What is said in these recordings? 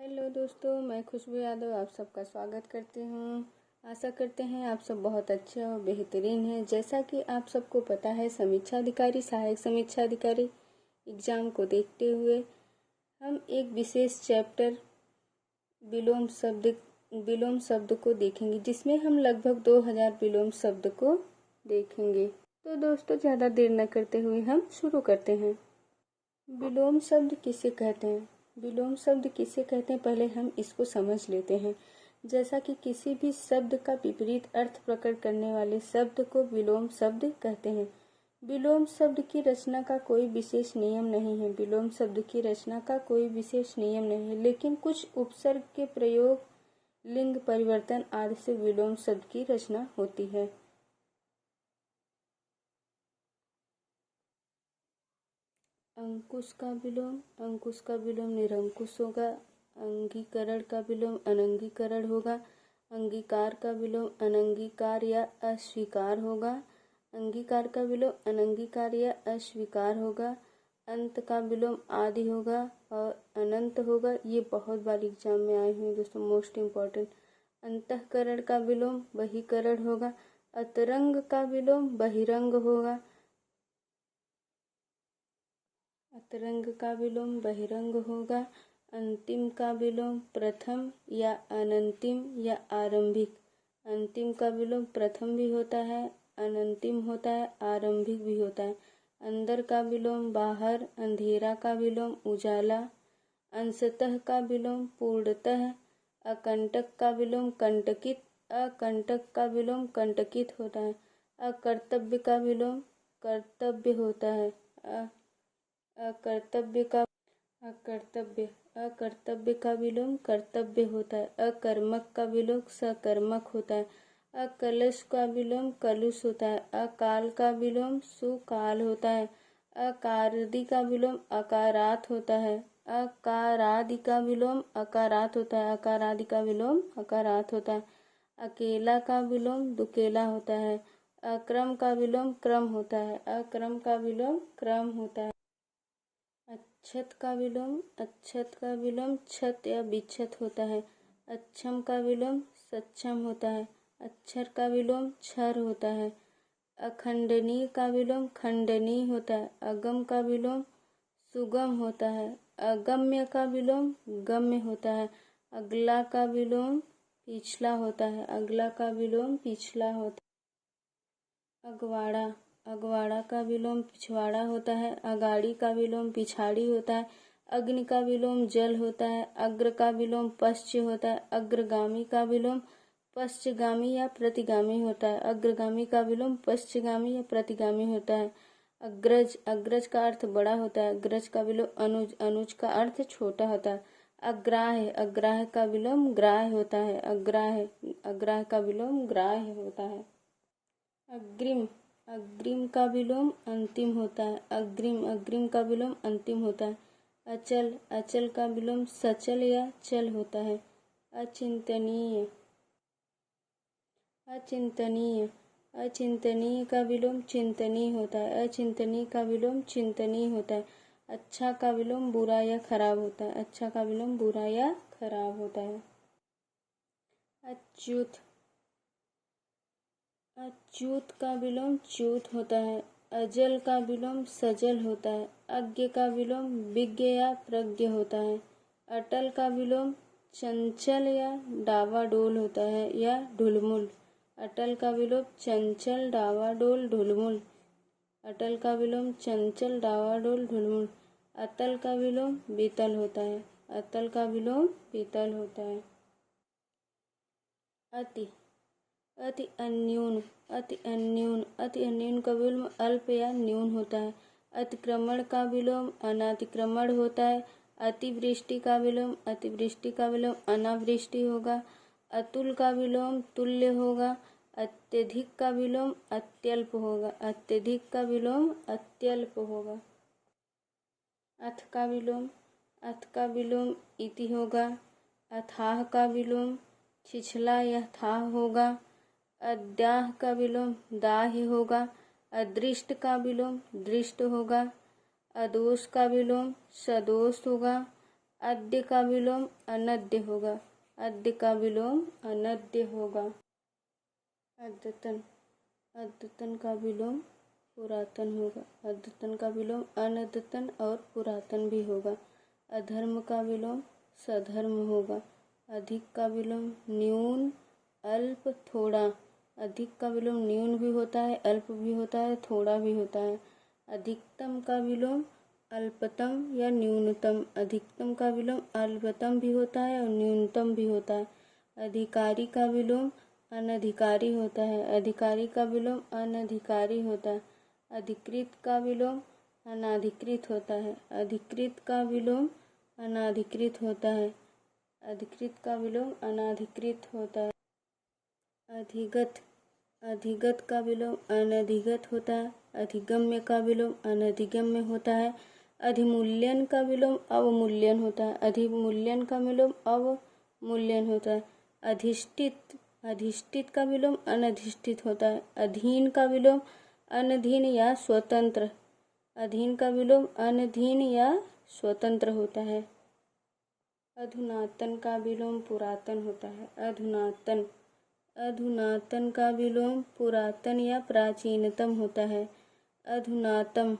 Hello दोस्तों, मैं खुशबू यादव आप सबका स्वागत करती हूँ। आशा करते हैं आप सब बहुत अच्छे और बेहतरीन हैं। जैसा कि आप सबको पता है, समीक्षा अधिकारी, सहायक समीक्षा अधिकारी एग्ज़ाम को देखते हुए हम एक विशेष चैप्टर विलोम शब्द को देखेंगे, जिसमें हम लगभग 2000 विलोम शब्द को देखेंगे। तो दोस्तों, ज़्यादा देर न करते हुए हम शुरू करते हैं। विलोम शब्द किसे कहते हैं? विलोम शब्द किसे कहते हैं, पहले हम इसको समझ लेते हैं। जैसा कि किसी भी शब्द का विपरीत अर्थ प्रकट करने वाले शब्द को विलोम शब्द कहते हैं। विलोम शब्द की रचना का कोई विशेष नियम नहीं है। विलोम शब्द की रचना का कोई विशेष नियम नहीं है, लेकिन कुछ उपसर्ग के प्रयोग, लिंग परिवर्तन आदि से विलोम शब्द की रचना होती है। अंकुश का विलोम निरंकुश होगा। अंगीकरण का विलोम अनंगीकरण होगा। अंगीकार का विलोम अनंगीकार या अस्वीकार होगा। अंगीकार का विलोम अनंगीकार या अस्वीकार होगा। अंत का विलोम आदि होगा और अनंत होगा। ये बहुत बार एग्जाम में आए हुए दोस्तों, मोस्ट इम्पॉर्टेंट। अंतःकरण का विलोम बहिकरण होगा। अतरंग का विलोम बहिरंग होगा। अतरंग का विलोम बहिरंग होगा। अंतिम का विलोम प्रथम या अनंतिम या आरंभिक। अंतिम का विलोम प्रथम भी होता है, अनंतिम होता है, आरंभिक भी होता है। अंदर का विलोम बाहर। अंधेरा का विलोम उजाला। अंशतः का विलोम पूर्णतः। अकंटक का विलोम कंटकित। अकंटक का विलोम कंटकित होता है। अकर्तव्य का विलोम कर्तव्य होता है। अकर्तव्य का विलोम कर्तव्य होता है। अकर्मक का विलोम सकर्मक होता है। अकलुष का विलोम कलुष होता है। अकाल का विलोम सुकाल होता है। अकारादि का विलोम अकारात होता है। अकारादि का विलोम अकारात होता है। अकारादि का विलोम अकारात होता है। अकेला का विलोम दुकेला होता है। अक्रम का विलोम क्रम होता है। अक्रम का विलोम क्रम होता है। अक्षत का विलोम छत या बिच्छत होता है। अक्षम का विलोम सक्षम होता है। अक्षर का विलोम क्षर होता है। अखंडनीय का विलोम खंडनीय होता है। अगम का विलोम सुगम होता है। अगम्य का विलोम गम्य होता है। अगला का विलोम पिछला होता है। अगला का विलोम पिछला होता है। अगवाड़ा का विलोम पिछवाड़ा होता है। अगाड़ी का विलोम पिछाड़ी होता है। अग्नि का विलोम जल होता है। अग्र का विलोम पश्च होता है। अग्रगामी का विलोम पश्चगामी या प्रतिगामी होता है। अग्रगामी का विलोम पश्चगामी या प्रतिगामी होता है। अग्रज का अर्थ बड़ा होता है। अग्रज का विलोम अनुज। अनुज का अर्थ छोटा होता है। अग्राह्य का विलोम ग्राह्य होता है। अग्राह्य का विलोम ग्राह्य होता है। अग्रिम का विलोम अंतिम होता है। अग्रिम का विलोम अंतिम होता है। अचल का विलोम सचल या चल होता है। अचिंतनीय का विलोम चिंतनीय होता है। अचिंतनीय का विलोम चिंतनीय होता है। अच्छा का विलोम बुरा या खराब होता है। अच्छा का विलोम बुरा या खराब होता है। अच्युत का विलोम च्युत होता है। अजल का विलोम सजल होता है। अज्ञ का विलोम विज्ञ या प्रज्ञ होता है। अटल का विलोम चंचल या डावाडोल होता है या ढुलमुल। अटल का विलोम चंचल डावाडोल ढुलमुल। अटल का विलोम चंचल डावाडोल ढुलमुल। अतल का विलोम बीतल होता है। अतल का विलोम बीतल होता है। अति अन्यून का विलोम अल्प या न्यून होता है। अतिक्रमण का विलोम अनातिक्रमण होता है। अतिवृष्टि का विलोम अनावृष्टि होगा। अतुल का विलोम तुल्य होगा। अत्यधिक का विलोम अत्यल्प होगा। अत्यधिक का विलोम अत्यल्प होगा। अथ का विलोम इति होगा। अथाह का विलोम छिछला या थाह होगा। अद्याह का विलोम दाह होगा। अदृष्ट का विलोम दृष्ट होगा। अदोष का विलोम सदोष होगा। अद्य का विलोम अनद्य होगा, अद्य का विलोम अनद्य होगा। अद्यतन, अद्यतन का विलोम पुरातन होगा, अद्यतन का विलोम अनद्यतन और पुरातन भी होगा। अधर्म का विलोम सधर्म होगा। अधिक का विलोम न्यून, अल्प, थोड़ा। अधिक का विलोम न्यून भी होता है, अल्प भी होता है, थोड़ा भी होता है। अधिकतम का विलोम अल्पतम या न्यूनतम, अधिकतम का विलोम अल्पतम भी होता है और न्यूनतम भी होता है। अधिकारी का विलोम अनधिकारी होता है, अधिकारी का विलोम अनधिकारी होता है। अधिकृत का विलोम अनाधिकृत होता है, अधिकृत का विलोम अनाधिकृत होता है, अधिकृत का विलोम अनाधिकृत होता है। अधिगत, अधिगत का विलोम अनधिगत होता है, अधिगम्य का विलोम अनधिगम्य होता है। अधिमूल्यन का विलोम अवमूल्यन होता है, अधिमूल्यन का विलोम अवमूल्यन होता है। अधिष्ठित, अधिष्ठित का विलोम अनधिष्ठित होता है। अधीन का विलोम अनधीन या स्वतंत्र, अधीन का विलोम अनधीन या स्वतंत्र होता है। अधुनातन का विलोम पुरातन होता है, अधुनातन, अधुनातन का विलोम पुरातन या प्राचीनतम होता है। अधुनातम,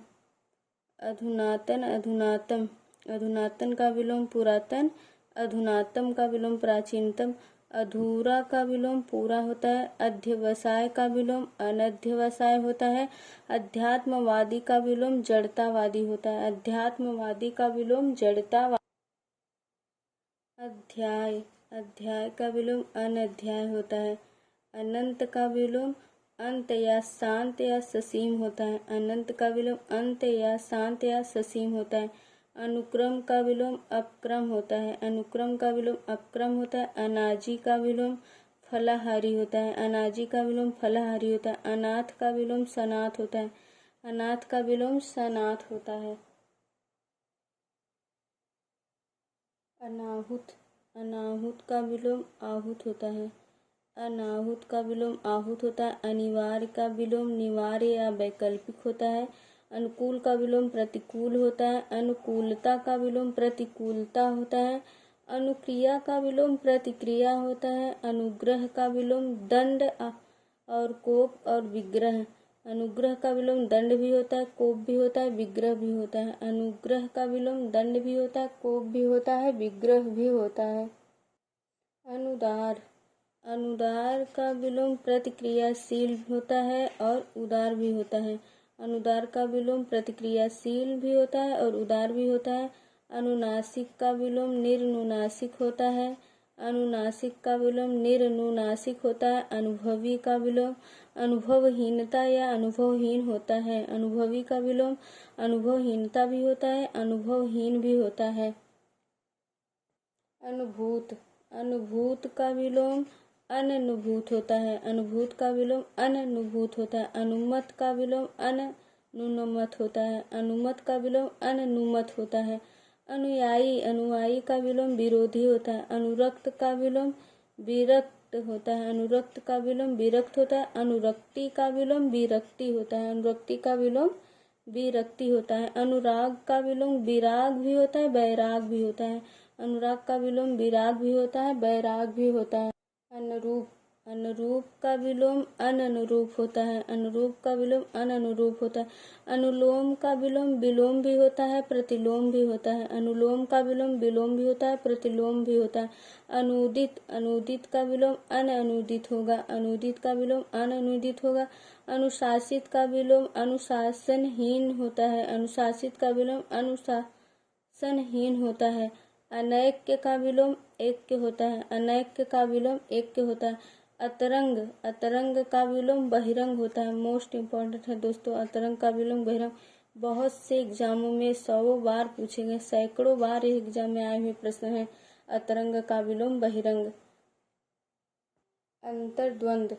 अधुनातन, अधुनातम, अधुनातन का विलोम पुरातन, अधुनातम का विलोम प्राचीनतम। अधूरा का विलोम पूरा होता है। अध्यवसाय का विलोम अनध्यवसाय होता है। अध्यात्मवादी का विलोम जड़तावादी होता है, अध्यात्मवादी का विलोम जड़तावादी। अध्याय, अध्याय का विलोम अनध्याय होता है। अनंत का विलोम अंत या शांत या ससीम होता है, अनंत का विलोम अंत या शांत या ससीम होता है। अनुक्रम का विलोम अपक्रम होता है, अनुक्रम का विलोम अपक्रम होता है। अनाजी का विलोम फलाहारी होता है, अनाजी का विलोम फलाहारी होता है। अनाथ का विलोम सनाथ होता है, अनाथ का विलोम सनाथ होता है। अनाहुत, अनाहुत का विलोम आहूत होता है, अनाहुत का विलोम आहूत होता है। अनिवार्य का विलोम निवार्य या वैकल्पिक होता है। अनुकूल का विलोम प्रतिकूल होता है, अनुकूलता का विलोम प्रतिकूलता होता है। अनुक्रिया का विलोम प्रतिक्रिया होता है। अनुग्रह का विलोम दंड और कोप और विग्रह, अनुग्रह का विलोम दंड भी होता है, कोप भी होता है, विग्रह भी होता है। अनुग्रह का विलोम दंड भी होता है, कोप भी होता है, विग्रह भी होता है। अनुदार, अनुदार का विलोम प्रतिक्रियाशील होता है और उदार भी होता है। अनुदार का विलोम प्रतिक्रियाशील भी होता है और उदार भी होता है। अनुनासिक का विलोम निर्नुनासिक होता है, अनुनासिक का विलोम निर्नुनासिक होता है। अनुभवी का विलोम अनुभवहीनता या अनुभवहीन होता है, अनुभवी का विलोम अनुभवहीनता भी होता है, अनुभवहीन भी होता है। अनुभूत, अनुभूत का विलोम अननुभूत होता है, अनुभूत का विलोम अननुभूत होता है। अनुमत का विलोम अनुनुमत होता है, अनुमत का विलोम अनुनुमत होता है। अनुयायी, अनुयायी का विलोम विरोधी होता है। अनुरक्त का विलोम विरक्त होता है, अनुरक्त का विलोम विरक्त होता है। अनुरक्ति का विलोम विरक्ति होता है, अनुरक्ति का विलोम विरक्ति होता है। अनुराग का विलोम विराग भी होता है, वैराग भी होता है, अनुराग का विलोम विराग भी होता है, वैराग भी होता है। अनुरूप, अनुरूप का विलोम अननुरूप होता है, अनुरूप का विलोम अननुरूप होता है। अनुलोम का विलोम विलोम भी होता है, प्रतिलोम भी होता है, अनुलोम का विलोम विलोम भी होता है, प्रतिलोम भी होता है। अनुदित, अनुदित का विलोम अनअनुदित होगा, अनुदित का विलोम अनअनुदित होगा। अनुशासित का विलोम अनुशासनहीन होता है, अनुशासित का विलोम अनुशासनहीन होता है। अनैक्य का विलोम ऐक्य होता है, अनैक्य का विलोम ऐक्य होता है। अतरंग, अतरंग का विलोम बहिरंग होता है। मोस्ट इम्पॉर्टेंट है दोस्तों, अतरंग का विलोम बहिरंग। बहुत से एग्जामों में 100 बार पूछे गए, सैकड़ों बार एग्जाम में आए हुए प्रश्न है अतरंग का विलोम बहिरंग। अंतर्द्वंद,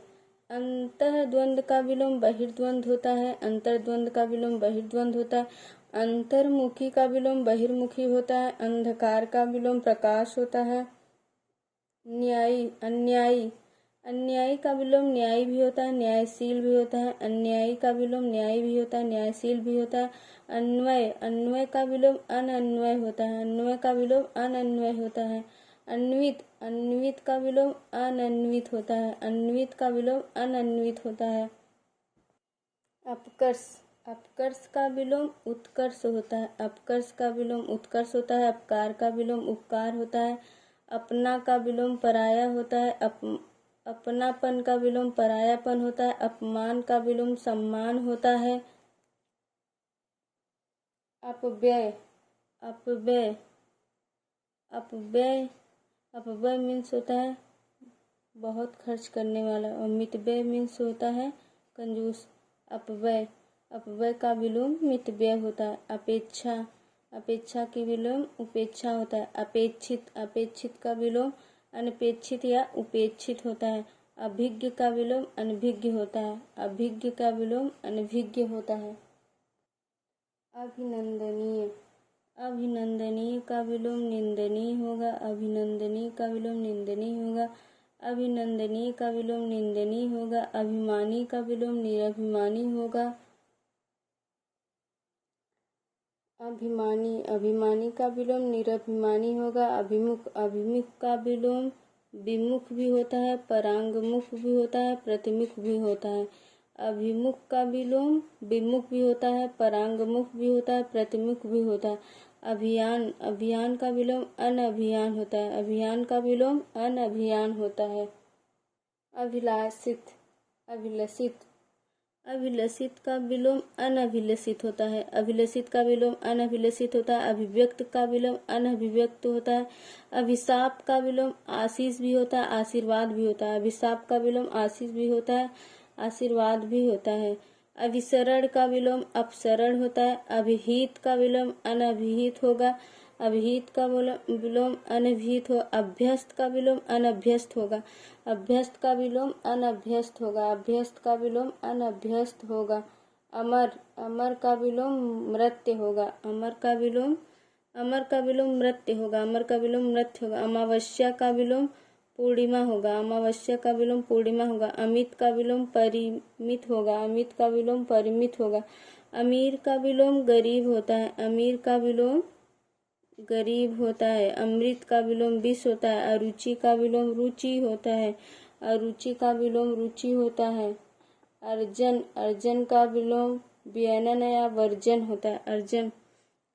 अंतर्द्वंद का विलोम बहिर्द्वंद होता है, अंतर्द्वंद का विलोम बहिर्द्वंद होता है। अंतर्मुखी का विलोम बहिर्मुखी होता है। अंधकार का विलोम प्रकाश होता है। न्यायी, अन्यायी, अन्यायी का विलोम न्यायी भी होता है, न्यायशील भी होता है। अन्यायी का विलोम न्यायी भी होता है, न्यायशील भी होता है। अन्वय, अन्वय का विलोम अनन्वय होता है, अन्वय का विलोम अनन्वय होता है। अन्वित, अन्वित का विलोम अनन्वित होता है, अन्वित का विलोम अनन्वित होता है। अपकर्ष, अपकर्ष का विलोम उत्कर्ष होता है, अपकर्ष का विलोम उत्कर्ष होता है। अपकार का विलोम उपकार होता है। अपना का विलोम पराया होता है, अपनापन का विलोम परायापन होता है। अपमान का विलोम सम्मान होता है। अपव्यय, अपव्यय, अपव्यय, अपव्यय मीन्स होता है बहुत खर्च करने वाला, और मितव्यय मीन्स होता है कंजूस। अपव्यय, अपव्यय का विलोम मितव्यय होता है। अपेक्षा, अपेक्षा की विलोम उपेक्षा होता है। अपेक्षित, अपेक्षित का विलोम अनपेक्षित या उपेक्षित होता है। अभिज्ञ का विलोम अनभिज्ञ होता है, अभिज्ञ का विलोम अनभिज्ञ होता है। अभिनंदनीय, अभिनंदनीय का विलोम निंदनीय होगा, अभिनंदनीय का विलोम निंदनीय होगा। अभिनंदनीय का विलोम निंदनीय होगा। अभिमानी का विलोम निरभिमानी होगा। अभिमानी, अभिमानी का विलोम निरभिमानी होगा। अभिमुख, अभिमुख का विलोम विमुख भी होता है, परांगमुख भी होता है, प्रतिमुख भी होता है। अभिमुख का विलोम विमुख भी होता है, परांगमुख भी होता है, प्रतिमुख भी होता है। अभियान, अभियान का विलोम अनभियान होता है, अभियान का विलोम अनभियान होता है। अभिलाषित, अभिलषित, अभिलषित का विलोम अनभिलषित होता है, अभिलषित का विलोम अनभिलषित होता है। अभिव्यक्त का विलोम अनभिव्यक्त होता है। अभिशाप का विलोम आशीष भी होता है, आशीर्वाद भी होता है। अभिशाप का विलोम आशीष भी होता है, आशीर्वाद भी होता है। अभिसरण का विलोम अपसरण होता है। अभिहित का विलोम अनभिहित होगा, अभिहित का विलोम अनभिहित हो। अभ्यस्त का विलोम अनभ्यस्त होगा, अभ्यस्त का विलोम अनभ्यस्त होगा, अभ्यस्त का विलोम अनभ्यस्त होगा। अमर, अमर का विलोम मृत्य होगा, अमर का विलोम, अमर का विलोम मृत्य होगा, अमर का विलोम मृत्य होगा। अमावस्या का विलोम पूर्णिमा होगा, अमावस्या का विलोम पूर्णिमा होगा। अमित का विलोम परिमित होगा, अमित का विलोम परिमित होगा। अमीर का विलोम गरीब होता है, अमीर का विलोम गरीब होता है। अमृत का विलोम विष होता है। अरुचि का विलोम रुचि होता है, अरुचि का विलोम रुचि होता है। अर्जन, अर्जन का विलोम व्यनन या वर्जन होता है, अर्जन,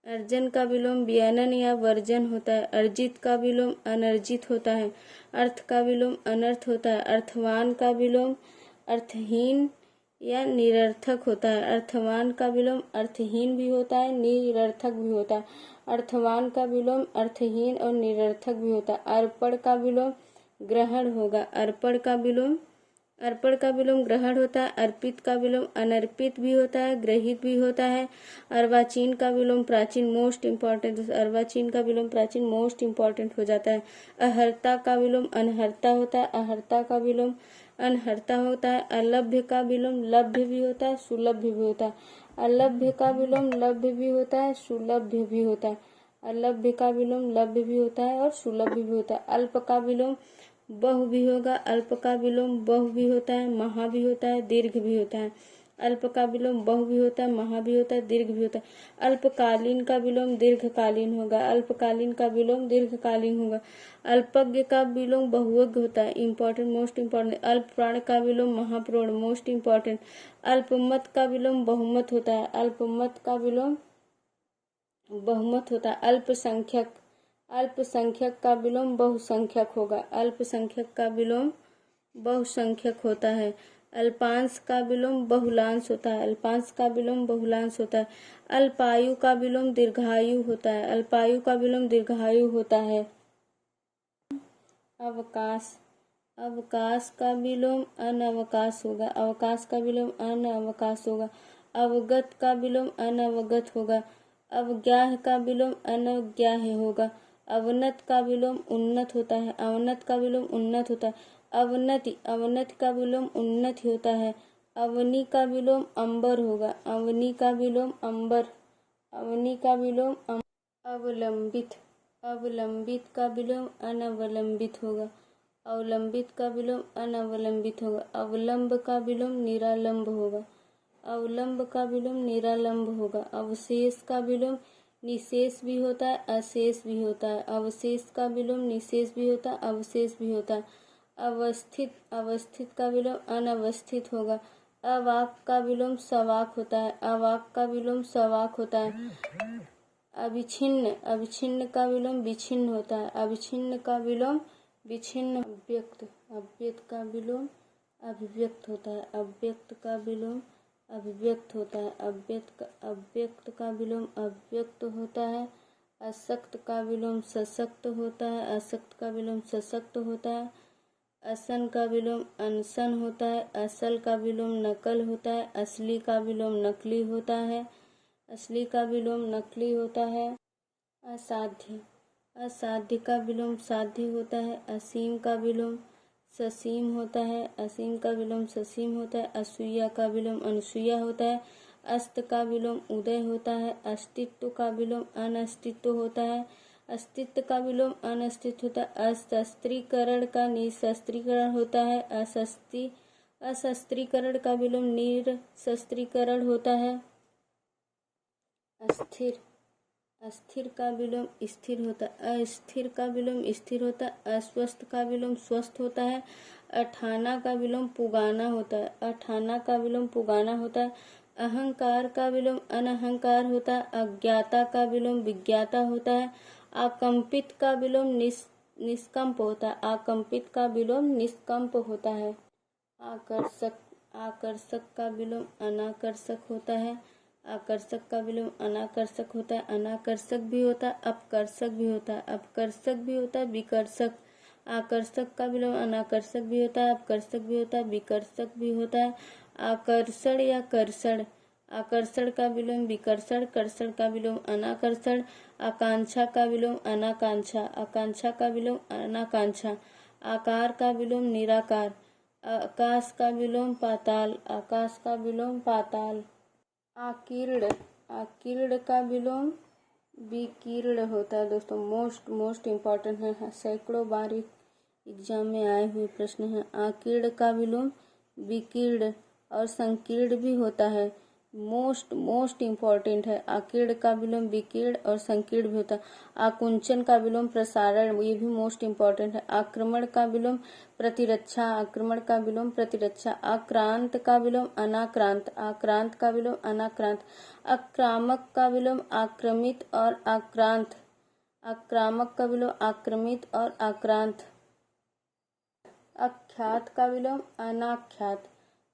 अर्जन का विलोम व्यनन या वर्जन होता है। अर्जित का विलोम अनर्जित होता है। अर्थ का विलोम अनर्थ होता है। अर्थवान का विलोम अर्थहीन या निरर्थक होता है, अर्थवान का विलोम अर्थहीन भी होता है, निरर्थक भी होता है। अर्थवान का विलोम अर्थहीन और निरर्थक भी होता है। अर्पण का विलोम ग्रहण होगा, अर्पण का विलोम, अर्पण का विलोम ग्रहण होता है। अर्पित का विलोम अनर्पित भी होता है, ग्रहित भी होता है। अर्वाचीन का विलोम प्राचीन, मोस्ट इम्पॉर्टेंट, अर्वाचीन का विलोम प्राचीन मोस्ट इम्पॉर्टेंट हो जाता है। अहर्ता का विलोम अनहर्ता होता है, अहर्ता का विलोम अनहर्ता होता है। अलभ्य का विलोम लभ्य भी होता है, सुलभ्य भी होता है। अलभ्य का विलोम लभ्य भी होता है, सुलभ्य भी होता है। अलभ्य का विलोम लभ्य भी होता है और सुलभ्य भी होता है। अल्प का विलोम बहु भी होगा, अल्प का विलोम बहु भी होता है, महा भी होता है, दीर्घ भी होता है। अल्प का विलोम बहु भी होता है, महा भी होता है, दीर्घ भी होता है। अल्पकालीन का विलोम दीर्घकालीन होगा, अल्पकालीन का विलोम दीर्घकालीन होगा। अल्पज्ञ का विलोम बहुज्ञ होता है, इंपॉर्टेंट, मोस्ट इम्पॉर्टेंट। अल्प प्राण का विलोम महाप्राण, मोस्ट इम्पॉर्टेंट। अल्पमत का विलोम बहुमत होता है, अल्पमत का विलोम बहुमत होता है। अल्पसंख्यक, अल्पसंख्यक का विलोम बहुसंख्यक होगा, अल्पसंख्यक का विलोम बहुसंख्यक होता है। अल्पांश का विलोम बहुलांश होता है, अल्पांश का विलोम बहुलांश होता है। अल्पायु का विलोम दीर्घायु होता है, अल्पायु का विलोम दीर्घायु होता है। अवकाश, अवकाश का विलोम अनवकाश होगा, अवकाश का विलोम अनवकाश होगा। अवगत का विलोम अनवगत होगा। अवज्ञाह का विलोम अनवज्ञाह होगा। अवनत का विलोम उन्नत होता है, अवनत का विलोम उन्नत होता है। अवनति, अवनति का विलोम उन्नति होता है। अवनी का विलोम अंबर होगा, अवनी का विलोम अंबर, अवनी का विलोम अवलंबित, अवलंबित का विलोम अनवलंबित होगा। अवलंबित का विलोम अनवलंबित होगा। अवलंब का विलोम निरालंब होगा। अवलंब का विलोम निरालंब होगा। अवशेष का विलोम निशेष भी होता है, अशेष भी होता है। अवशेष का विलोम निशेष भी होता है, अवशेष भी होता है। अवस्थित का विलोम अनवस्थित होगा। अवाक का विलोम सवाक होता है। अवाक का विलोम सवाक होता है। अविच्छिन्न का विलोम विच्छिन्न होता है। अविच्छिन्न का विलोम विच्छिन्न। अव्यक्त का विलोम अभिव्यक्त होता है। अव्यक्त का विलोम अभिव्यक्त होता है। अव्यक्त का विलोम अव्यक्त होता है। अशक्त का विलोम सशक्त होता है। अशक्त का विलोम सशक्त होता है। असन का विलोम अनसन होता है। असल का विलोम नकल होता है। असली का विलोम नकली होता है। असली का विलोम नकली होता है। असाध्य का विलोम साध्य होता है। असीम का विलोम ससीम होता है। असीम का विलोम ससीम होता है। असूया का विलोम अनुसूया होता है। अस्त का विलोम उदय होता है। अस्तित्व का विलोम अनस्तित्व होता है। अस्तित्व का विलोम अनस्तित्व होता है। अशस्त्रीकरण का निशस्त्रीकरण होता है। अशस्त्रीकरण का विलोम निरशस्त्रीकरण होता है। अस्थिर का विलोम स्थिर होता है। अस्थिर का विलोम स्थिर होता है। अस्वस्थ का विलोम स्वस्थ होता है। अठाना का विलोम पुगाना होता है। अठाना का विलोम पुगाना होता है। अहंकार का विलोम अनहंकार होता है। अज्ञाता का विलोम विज्ञाता होता है। आकंपित का विलोम निष्कंप होता है। आकंपित का विलोम निष्कंप होता है। आकर्षक का विलोम अनाकर्षक होता है। आकर्षक का विलोम अनाकर्षक होता है। अनाकर्षक भी होता है, अपकर्षक भी होता है। अपकर्षक भी होता है, विकर्षक। आकर्षक का विलोम अनाकर्षक भी होता है, अपकर्षक भी होता है, विकर्षक भी होता है। आकर्षण या कर्षण। आकर्षण का विलोम विकर्षण। कर्षण का विलोम अनाकर्षण। आकांक्षा का विलोम अनाकांक्षा। आकांक्षा का विलोम अनाकांक्षा। आकार का विलोम निराकार। आकाश का विलोम पाताल। आकाश का विलोम पाताल। आकीर्ण का विलोम विकीर्ण होता है। दोस्तों मोस्ट इम्पॉर्टेंट है, सैकड़ों बार एग्जाम में आए हुए प्रश्न हैं। आकीर्ण का विलोम विकीर्ण और संकीर्ण भी होता है। मोस्ट इम्पॉर्टेंट है। आकीर्ण का विलोम विकीर्ण और संकीर्ण भी होता है। आकुंचन का विलोम प्रसारण, ये भी मोस्ट इम्पॉर्टेंट है। आक्रमण का विलोम प्रतिरक्षा। आक्रमण का विलोम प्रतिरक्षा। आक्रांत का विलोम अनाक्रांत। आक्रांत का विलोम अनाक्रांत। आक्रामक का विलोम आक्रमित और आक्रांत। आक्रामक का विलोम आक्रमित और आक्रांत। अख्यात का विलोम अनाख्यात।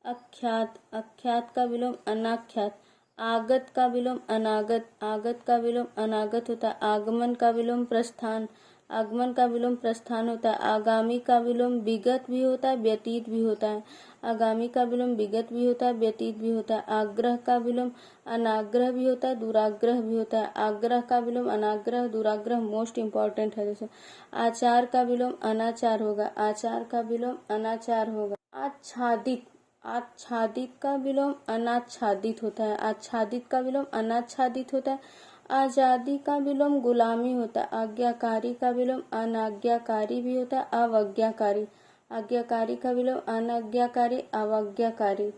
अख्यात का विलोम अनाख्यात। आगत का विलोम अनागत। आगत का विलोम अनागत होता है। आगमन का विलोम प्रस्थान। आगमन का विलोम प्रस्थान होता है। आगामी का विलोम विगत भी होता है, व्यतीत भी होता है। आगामी का विलोम विगत भी होता है, व्यतीत भी होता है। आग्रह का विलोम अनाग्रह भी होता है, दुराग्रह भी होता है। आग्रह का विलोम अनाग्रह, दुराग्रह मोस्ट इम्पॉर्टेंट है दोस्तों। आचार का विलोम अनाचार होगा। आचार का विलोम अनाचार होगा। आच्छादित का विलोम अनाच्छादित होता है। आच्छादित का विलोम अनाच्छादित होता है। आजादी का विलोम गुलामी होता है। आज्ञाकारी का विलोम अनाज्ञाकारी भी होता है, अवज्ञाकारी। आज्ञाकारी का विलोम अनाज्ञाकारी, अवज्ञाकारी।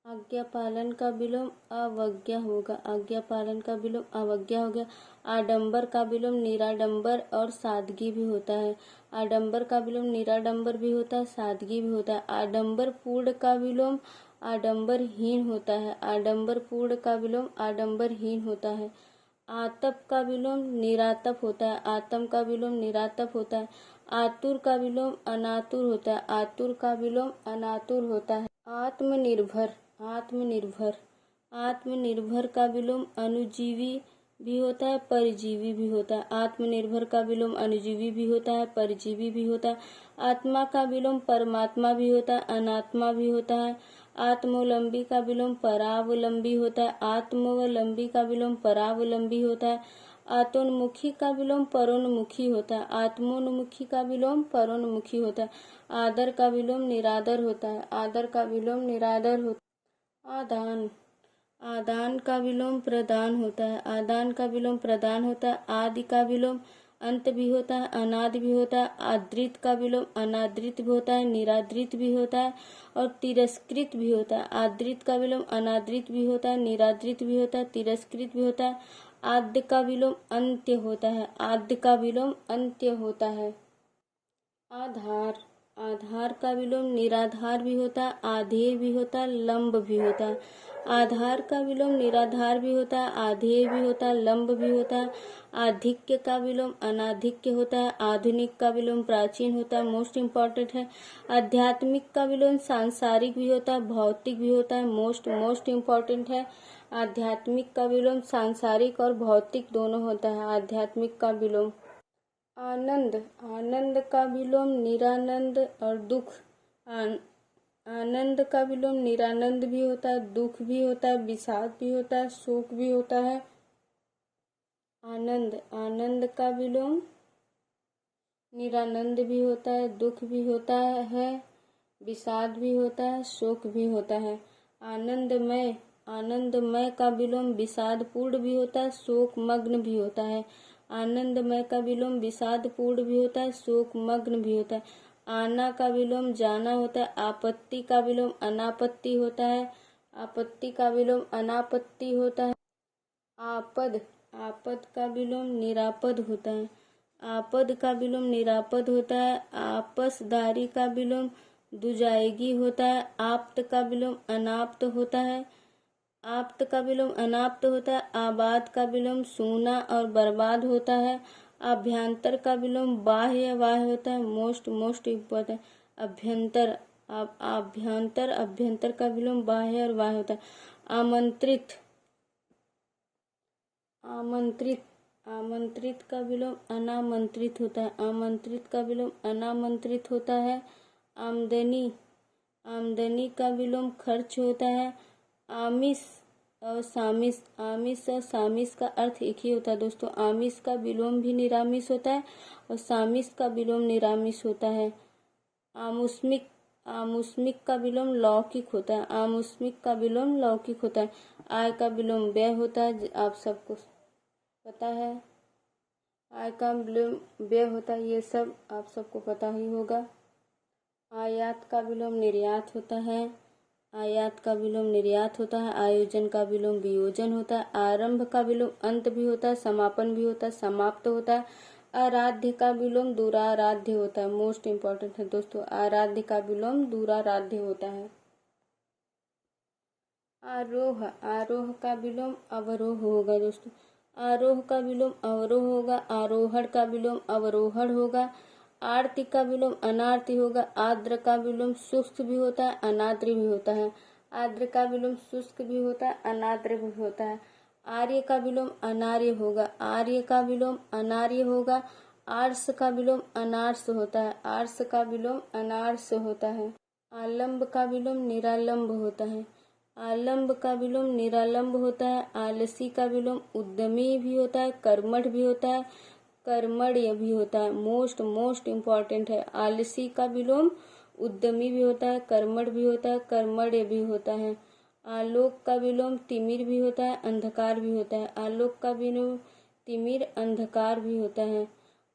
आज्ञा पालन का विलोम अवज्ञा होगा। आज्ञा पालन का विलोम अवज्ञा हो गया। आडंबर का विलोम निराडंबर और सादगी भी होता है। आडंबर का विलोम निराडंबर भी होता है, सादगी भी होता है। आडंबर पूर्ण का विलोम आडंबरहीन होता है। आडंबर पूर्ण का विलोम आडंबरहीन होता है। आतप का विलोम निरातप होता है। आतम का विलोम निरातप होता है। आतुर का विलोम अनातुर होता है। आतुर का विलोम अनातुर होता है। आत्मनिर्भर का विलोम अनुजीवी भी होता है, परजीवी भी होता है। आत्मनिर्भर का विलोम अनुजीवी भी होता है, परजीवी भी होता है। आत्मा का विलोम परमात्मा भी होता है, अनात्मा भी होता है। आत्मोलंबी का विलोम परावलंबी होता है। आत्मवलंबी का विलोम परावलंबी होता है। आत्मोन्मुखी का विलोम परोन्मुखी होता है। आत्मोन्मुखी का विलोम परोन्मुखी होता है। आदर का विलोम निरादर होता है। आदर का विलोम निरादर होता है। आदान का विलोम प्रदान होता है। आदान का विलोम प्रदान होता है। आदि का विलोम अंत भी होता है, अनाद भी होता है, आदृत का विलोम अनादृत भी होता है, निरादृत भी होता है और तिरस्कृत भी होता है। आदृत का विलोम अनादृत भी होता है, निरादृत भी होता है, तिरस्कृत भी होता है। आद्य का विलोम अंत्य होता है, आद्य का विलोम अंत्य होता है। आधार, आधार का विलोम निराधार भी होता है, आधेय भी होता है, लंब भी होता है। आधार का विलोम निराधार भी होता है, आधेय भी होता है, लंब भी होता है। आधिक्य का विलोम अनाधिक्य होता है, आधुनिक का विलोम प्राचीन होता है, मोस्ट इम्पॉर्टेंट है। आध्यात्मिक का विलोम सांसारिक भी होता है, भौतिक भी होता है, मोस्ट इम्पॉर्टेंट है। आध्यात्मिक का विलोम सांसारिक और भौतिक दोनों होता है। आध्यात्मिक का विलोम आनंद, आनंद का विलोम निरानंद और दुख। आनंद का विलोम निरानंद भी होता है, दुख भी होता है, विषाद भी होता है, शोक भी होता है। आनंद, आनंद का विलोम निरानंद भी होता है, दुख भी होता है, विषाद भी होता है, शोक भी होता है। आनंदमय, आनंदमय का विलोम विषादपूर्ण भी होता है, शोकमग्न भी होता है। आनंदमय का विलोम विषादपूर्ण भी होता है, शोकमग्न भी होता है। आना का विलोम जाना होता है, आपत्ति का विलोम अनापत्ति होता है, आपत्ति का विलोम अनापत्ति होता है। आपद, आपद का विलोम निरापद होता है, आपद का विलोम निरापद होता है। आपसदारी का विलोम दुजाएगी होता है। आप्त का विलोम अनाप्त होता है, आप्त का विलोम अनाप्त होता है। आबाद का विलोम सूना और बर्बाद होता है। अभ्यंतर का विलोम बाह्य बाह्य होता है, मोस्ट इम्पोर्टेंट। अभ्यंतर, अभ्यंतर, अभ्यंतर का विलोम बाह्य और बाह्य होता है। आमंत्रित, आमंत्रित, आमंत्रित का विलोम अनामंत्रित होता है, आमंत्रित का विलोम अनामंत्रित होता है। आमदनी, आमदनी का विलोम खर्च होता है। आमिष और सामिष, आमिष और सामिष का अर्थ एक ही होता है दोस्तों। आमिष का विलोम भी निरामिष होता है और सामिष का विलोम निरामिष होता है। आमुष्मिक, आमुष्मिक का विलोम लौकिक होता है, आमुष्मिक का विलोम लौकिक होता है। आय का विलोम व्यय होता है, आप सबको पता है। आय का विलोम व्यय होता है, ये सब आप सबको पता ही होगा। आयात का विलोम निर्यात होता है, आयात का विलोम निर्यात होता है। आयोजन का विलोम वियोजन होता है। आरंभ का विलोम अंत भी होता है, समापन भी होता है, समाप्त होता है। आराध्य का विलोम दुराराध्य होता है, मोस्ट इम्पॉर्टेंट है दोस्तों। आराध्य का विलोम दुराराध्य होता है। आरोह, आरोह का विलोम अवरोह होगा दोस्तों। आरोह का विलोम अवरोह होगा। आरोहण का विलोम अवरोहण होगा। आरती का विलोम अनारती होगा। आर्द्र का विलोम शुष्क भी होता है, अनाद्र भी होता है। आर्द्र का विलोम शुष्क भी होता है, अनाद्र भी होता है। आर्य का विलोम अनार्य होगा, आर्य का विलोम अनार्य होगा। आर्ष का विलोम अनार्ष होता है, आर्ष का विलोम अनार्ष होता है। आलम्ब का विलोम निरालंब होता है, आलम्ब का विलोम निरालंब होता है। आलसी का विलोम उद्यमी भी होता है, कर्मठ भी होता है, कर्मण्य भी होता है। मोस्ट इम्पॉर्टेंट है। आलसी का विलोम उद्यमी भी होता है, कर्मठ भी होता है, कर्मण्य भी होता है। आलोक का विलोम तिमिर भी होता है, अंधकार भी होता है। आलोक का विलोम तिमिर, अंधकार भी होता है।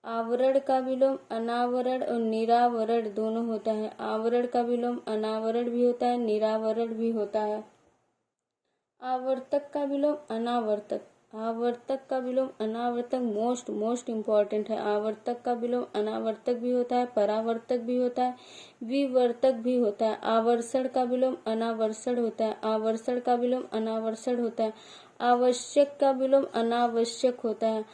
आवरण का विलोम अनावरण और निरावरण दोनों होता है। आवरण का विलोम अनावरण भी होता है, निरावरण भी होता है। आवर्तक का विलोम अनावर्तक, आवर्तक का विलोम अनावर्तक, मोस्ट इम्पॉर्टेंट है। आवर्तक का विलोम अनावर्तक भी होता है, परावर्तक भी होता है, विवर्तक भी होता है। आवर्षण का विलोम अनावर्षण होता है, आवर्षण का विलोम अनावर्षण होता है। आवश्यक का विलोम अनावश्यक होता है।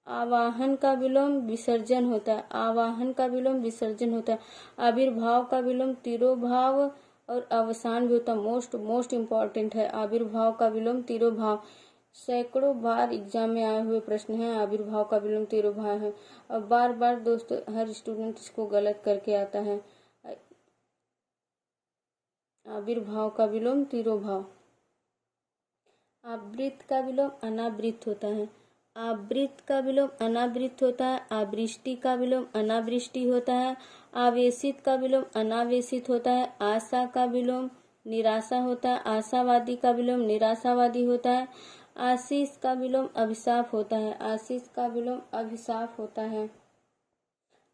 आवाहन का विलोम विसर्जन होता है, आवाहन का विलोम विसर्जन होता है। आविर्भाव का विलोम तिरोभाव और अवसान भी होता है। मोस्ट इम्पॉर्टेंट है। आविर्भाव का विलोम तिरोभाव, सैकड़ों बार एग्जाम में आए हुए प्रश्न है। आविर्भाव का विलोम तिरोभाव है और बार बार दोस्तों हर स्टूडेंट इसको गलत करके आता है। आविर्भाव का विलोम तिरोभाव। आवृत का विलोम अनावृत होता है, आवृत का विलोम अनावृत होता है। आवृष्टि का विलोम अनावृष्टि होता है। आवेशित का विलोम अनावेशित होता है। आशा का विलोम निराशा होता है। आशावादी का विलोम निराशावादी होता है। आशीष का विलोम अभिशाप होता है। आशीष का विलोम अभिशाप होता है।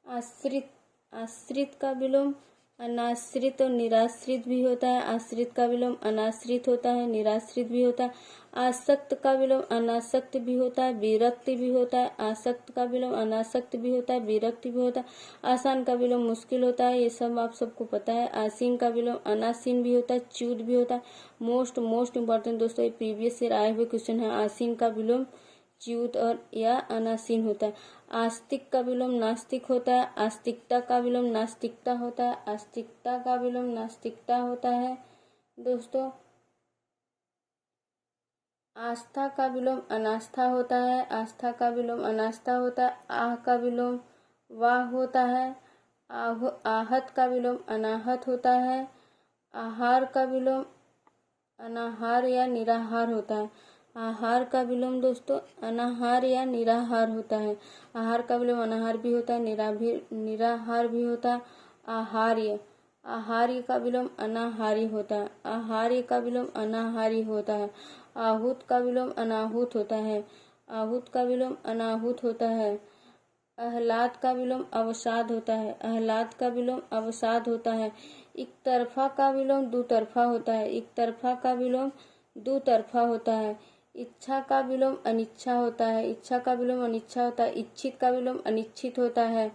आश्रित, आश्रित का विलोम अनाश्रित और निराश्रित भी होता है। आश्रित का विलोम अनाश्रित होता है, निराश्रित भी होता है। आसक्त का विलोम अनासक्त भी होता है, विरक्ति भी होता है। आसक्त का विलोम अनासक्त भी होता है, विरक्ति भी होता है। आसान का विलोम मुश्किल होता है, ये सब आप सबको पता है। आसीन का विलोम अनासीन भी होता है, च्युत भी होता है। मोस्ट इम्पोर्टेंट दोस्तों, ये प्रीवियस ईयर आए हुए क्वेश्चन है। आसीन का विलोम च्युत और या अनासीन होता है। आस्तिक का विलोम नास्तिक होता है। आस्तिकता का विलोम नास्तिकता होता है। आस्तिकता का विलोम नास्तिकता होता है दोस्तों। आस्था का विलोम अनास्था होता है। आस्था का विलोम अनास्था होता है। आह का विलोम वाह होता है। आहत का विलोम अनाहत होता है। आहार का विलोम अनाहार या निराहार होता है। आहार का विलोम दोस्तों अनाहार या निराहार होता है। आहार का विलोम अनाहार भी होता है, निराहार भी होता है। आहार्य, आहार्य का विलोम अनाहारी होता है। आहार्य का विलोम अनाहारी होता है। आहूत का विलोम अनाहूत होता है। आहूत का विलोम अनाहूत होता है। आह्लाद का विलोम अवसाद होता है। आह्लाद का विलोम अवसाद होता है। एक तरफा का विलोम दुतरफा होता है। एक तरफा का विलोम दुतरफा होता है। इच्छा का विलोम अनिच्छा होता है। इच्छा का विलोम अनिच्छा होता है। इच्छित का विलोम अनिच्छित होता है।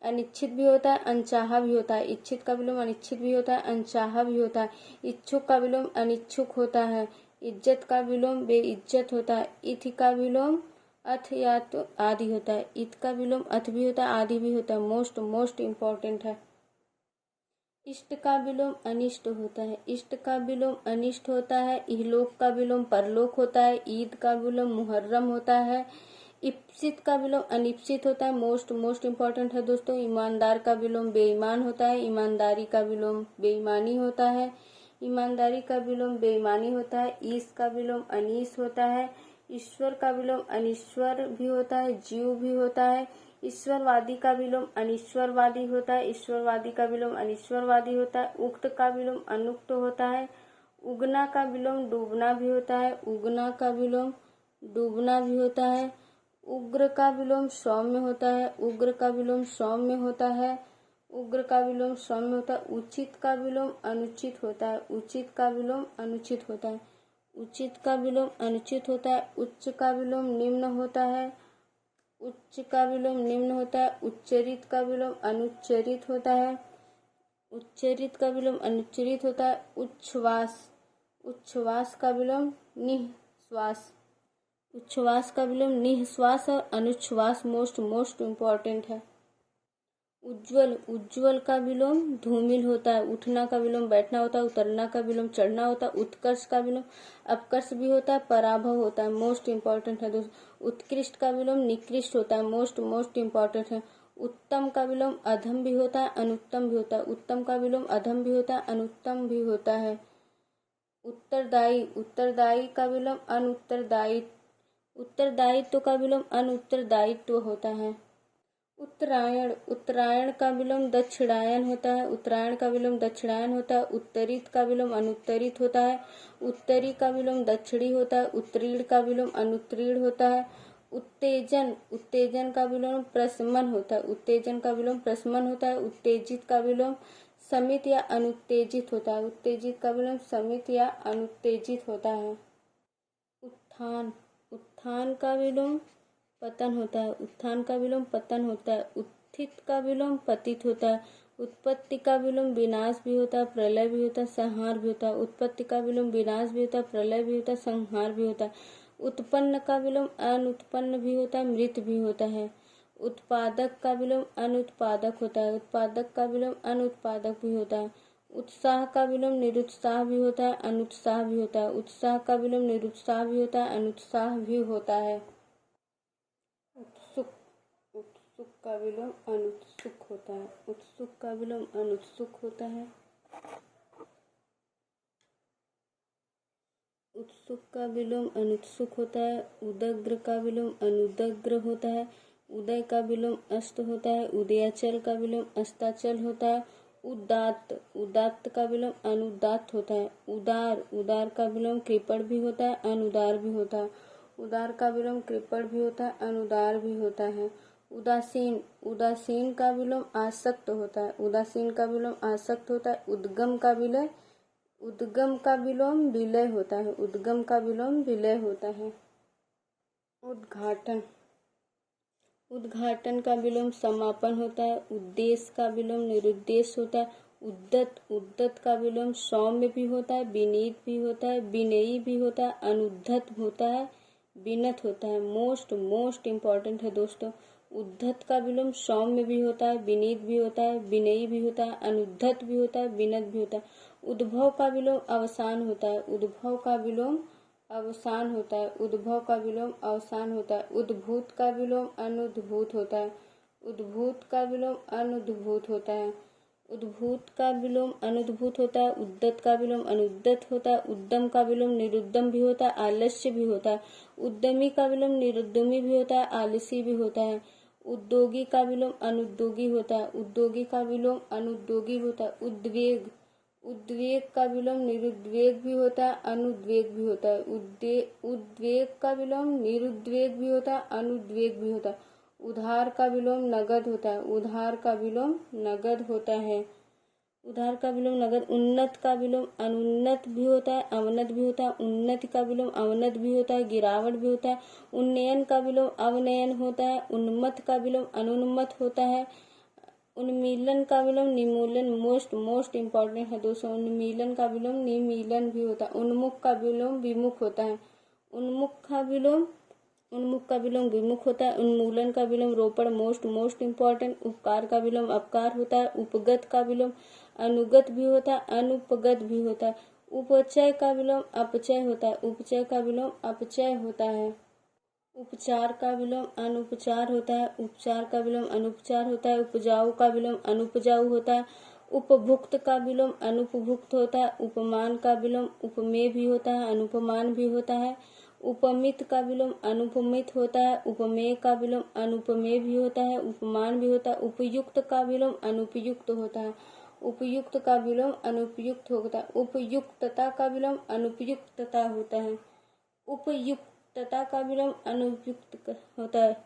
अनिच्छित भी होता है, अनचाहा भी होता है। इच्छित का विलोम अनिच्छित भी होता है, अनचाहा भी होता है। इच्छुक का विलोम अनिच्छुक होता है। इज्जत का विलोम बेइज्जत होता है। इथ का विलोम अथ या तो आदि होता है। इत का विलोम अथ भी होता है, आदि भी होता है। मोस्ट इम्पोर्टेंट है। इष्ट का विलोम अनिष्ट होता है। इष्ट का विलोम अनिष्ट होता है। इहलोक का विलोम परलोक होता है। ईद का विलोम मुहर्रम होता है। इप्सित का विलोम अनिप्सित होता है। मोस्ट इम्पोर्टेंट है दोस्तों। ईमानदार का विलोम बेईमान होता है। ईमानदारी का विलोम बेईमानी होता है। ईमानदारी का विलोम बेईमानी होता है। ईस का विलोम अनीस होता है। ईश्वर का विलोम अनिश्वर भी होता है, जीव भी होता है। ईश्वरवादी का विलोम अनिश्वरवादी होता है। ईश्वरवादी का विलोम अनिश्वरवादी होता है। उक्त का विलोम अनुक्त होता है। उगना का विलोम डूबना भी होता है। उगना का विलोम डूबना भी होता है। उग्र का विलोम सौम्य होता है। उग्र का विलोम सौम्य होता है। उग्र का विलोम सौम्य होता है। उचित का विलोम अनुचित होता है। उचित का विलोम अनुचित होता है। उचित का विलोम अनुचित होता है। उच्च का विलोम निम्न होता है। उच्च का विलोम निम्न होता है। उच्चरित का विलोम अनुच्चरित होता है। उच्चरित का विलोम अनुच्चरित होता है। उच्छ्वास, उच्छ्वास का विलोम निःश्वास। उच्छ्वास का विलोम निःश्वास और अनुच्छ्वास मोस्ट इम्पोर्टेंट है। उज्ज्वल, उज्ज्वल का विलोम धूमिल होता है। उठना का विलोम बैठना होता है। उतरना का विलोम चढ़ना होता है। उत्कर्ष का विलोम अपकर्ष भी होता है, पराभव होता है। मोस्ट इम्पोर्टेंट है दोस्तों। उत्कृष्ट का विलोम निकृष्ट होता है। मोस्ट इम्पोर्टेंट है। उत्तम का विलोम अधम भी होता है, अनुत्तम भी होता है। उत्तम का विलोम अधम भी होता है, अनुत्तम भी होता है। उत्तरदायी, उत्तरदायी का विलोम अनुत्तरदायी। उत्तरदायित्व का विलोम अनुत्तरदायित्व होता है। उत्तरायण, उत्तरायण का विलोम दक्षिणायन होता है। उत्तरायण का विलोम दक्षिणायन होता है। उत्तरित का विलोम अनुत्तरित होता है। उत्तरी का विलोम दक्षिणी होता है। उत्तीर्ण का विलोम अनुत्तीर्ण होता है। उत्तेजन, उत्तेजन का विलोम प्रशमन होता है। उत्तेजन का विलोम प्रशमन होता है। उत्तेजित का विलोम समित या अनुत्तेजित होता है। उत्तेजित का विलोम समित या अनुत्तेजित होता है। उत्थान, उत्थान का विलोम पतन होता है। उत्थान का विलोम पतन होता है। उत्थित का विलोम पतित होता है। उत्पत्ति का विलोम विनाश भी होता है, प्रलय भी होता है, संहार भी होता है। उत्पत्ति का विलोम विनाश भी होता है, प्रलय भी होता है, संहार भी होता है। उत्पन्न का विलोम अनुत्पन्न भी होता है, मृत भी होता है। उत्पादक का विलोम अनुत्पादक होता है। उत्पादक का विलोम अनुत्पादक भी होता है। उत्साह का विलोम निरुत्साह भी होता है, अनुत्साह भी होता है। उत्साह का विलोम निरुत्साह भी होता है, अनुत्साह भी होता है। उत्सुक, उत्सुक का विलोम अनुत्सुक होता है। उत्सुक का विलोम अनुत्सुक होता है। उत्सुक का विलोम अनुत्सुक होता है। उदग्र का विलोम अनुदग्र होता है। उदय का विलोम अस्त होता है। उदयाचल का विलोम अस्ताचल होता है। उदात्त, उदात्त का विलोम अनुदात्त होता है। उदार, उदार का विलोम कृपण भी होता है, अनुदार भी होता है। उदार का विलोम कृपण भी होता है, अनुदार भी होता है। उदासीन, उदासीन का विलोम आसक्त होता है। उदासीन का विलोम आसक्त होता है। उद्गम का विलय, उद्गम का विलोम विलय होता है। उद्गम का विलोम विलय होता है। उद्घाटन, उद्घाटन का विलोम समापन होता है। उद्देश्य का विलोम निरुद्देश होता है। उद्दत, उद्दत का विलोम सौम्य भी होता है, विनीत भी होता है, विनयी भी होता है, अनुद्धत होता है, विनत होता है। मोस्ट मोस्ट इम्पॉर्टेंट है दोस्तों। उद्धत का विलोम सौम्य भी होता है, विनीत भी होता है, विनयी भी होता है, अनुद्धत भी होता है, विनत भी होता है। उद्भव का विलोम अवसान होता है। उद्भव का विलोम अवसान होता है। उद्भव का विलोम अवसान होता है। उद्भूत का विलोम अनुद्भूत होता है। उद्भूत का विलोम अनुद्भूत होता है। उद्भूत का विलोम अनुद्भूत होता है। उद्दत का विलोम अनुद्दत होता है। उद्दम का विलोम निरुद्दम भी होता है, आलस्य भी होता है। उद्यमी का विलोम निरुद्यमी भी होता है, आलसी भी होता है। उद्योगी का विलोम अनुद्योगी होता है। उद्योगी का विलोम अनुद्योगी होता है। उद्वेग, उद्वेग का विलोम निरुद्वेग भी होता है, अनुद्वेग भी होता है। उद्वेग का विलोम निरुद्वेग भी होता है, अनुद्वेग भी होता है। उधार का विलोम नगद होता है। उधार का विलोम नगद होता है। उधार का विलोम नगद। उन्नत का विलोम अनुन्नत भी होता है, अवनत भी होता है। उन्नति का विलोम अवनत भी होता है, गिरावट भी होता है। उन्नयन का विलोम अवनयन होता है। उन्मत्त का विलोम अनुन्मत्त होता है। उन्मीलन का विलोम निमूलन, मोस्ट मोस्ट इम्पॉर्टेंट है दोस्तों। उन्मीलन का विलोम निमीलन भी होता है। उन्मुख का विलोम विमुख होता है। उन्मुख का विलोम विमुख होता है। उन्मूलन का विलोम रोपण, मोस्ट मोस्ट इम्पॉर्टेंट। उपकार का विलोम अपकार होता है। उपगत का विलोम अनुगत भी होता है, अनुपगत भी होता है। उपचय का विलोम अपचय होता है। उपचय का विलोम अपचय होता है। उपचार का विलोम अनुपचार होता है। उपचार का विलोम अनुपचार होता है। उपजाऊ का विलोम अनुपजाऊ होता है। उपभुक्त का विलोम अनुपभुक्त होता है। उपमान का विलोम उपमेय भी होता है, अनुपमान भी होता है। उपमित का विलोम अनुपमित होता है। उपमेय का विलोम अनुपमेय भी होता है, उपमान भी होता है। उपयुक्त का विलोम अनुपयुक्त होता है। उपयुक्त का विलोम अनुपयुक्त होता है। उपयुक्तता का विलोम अनुपयुक्तता होता है। उपयुक्तता का विलोम अनुपयुक्त होता है।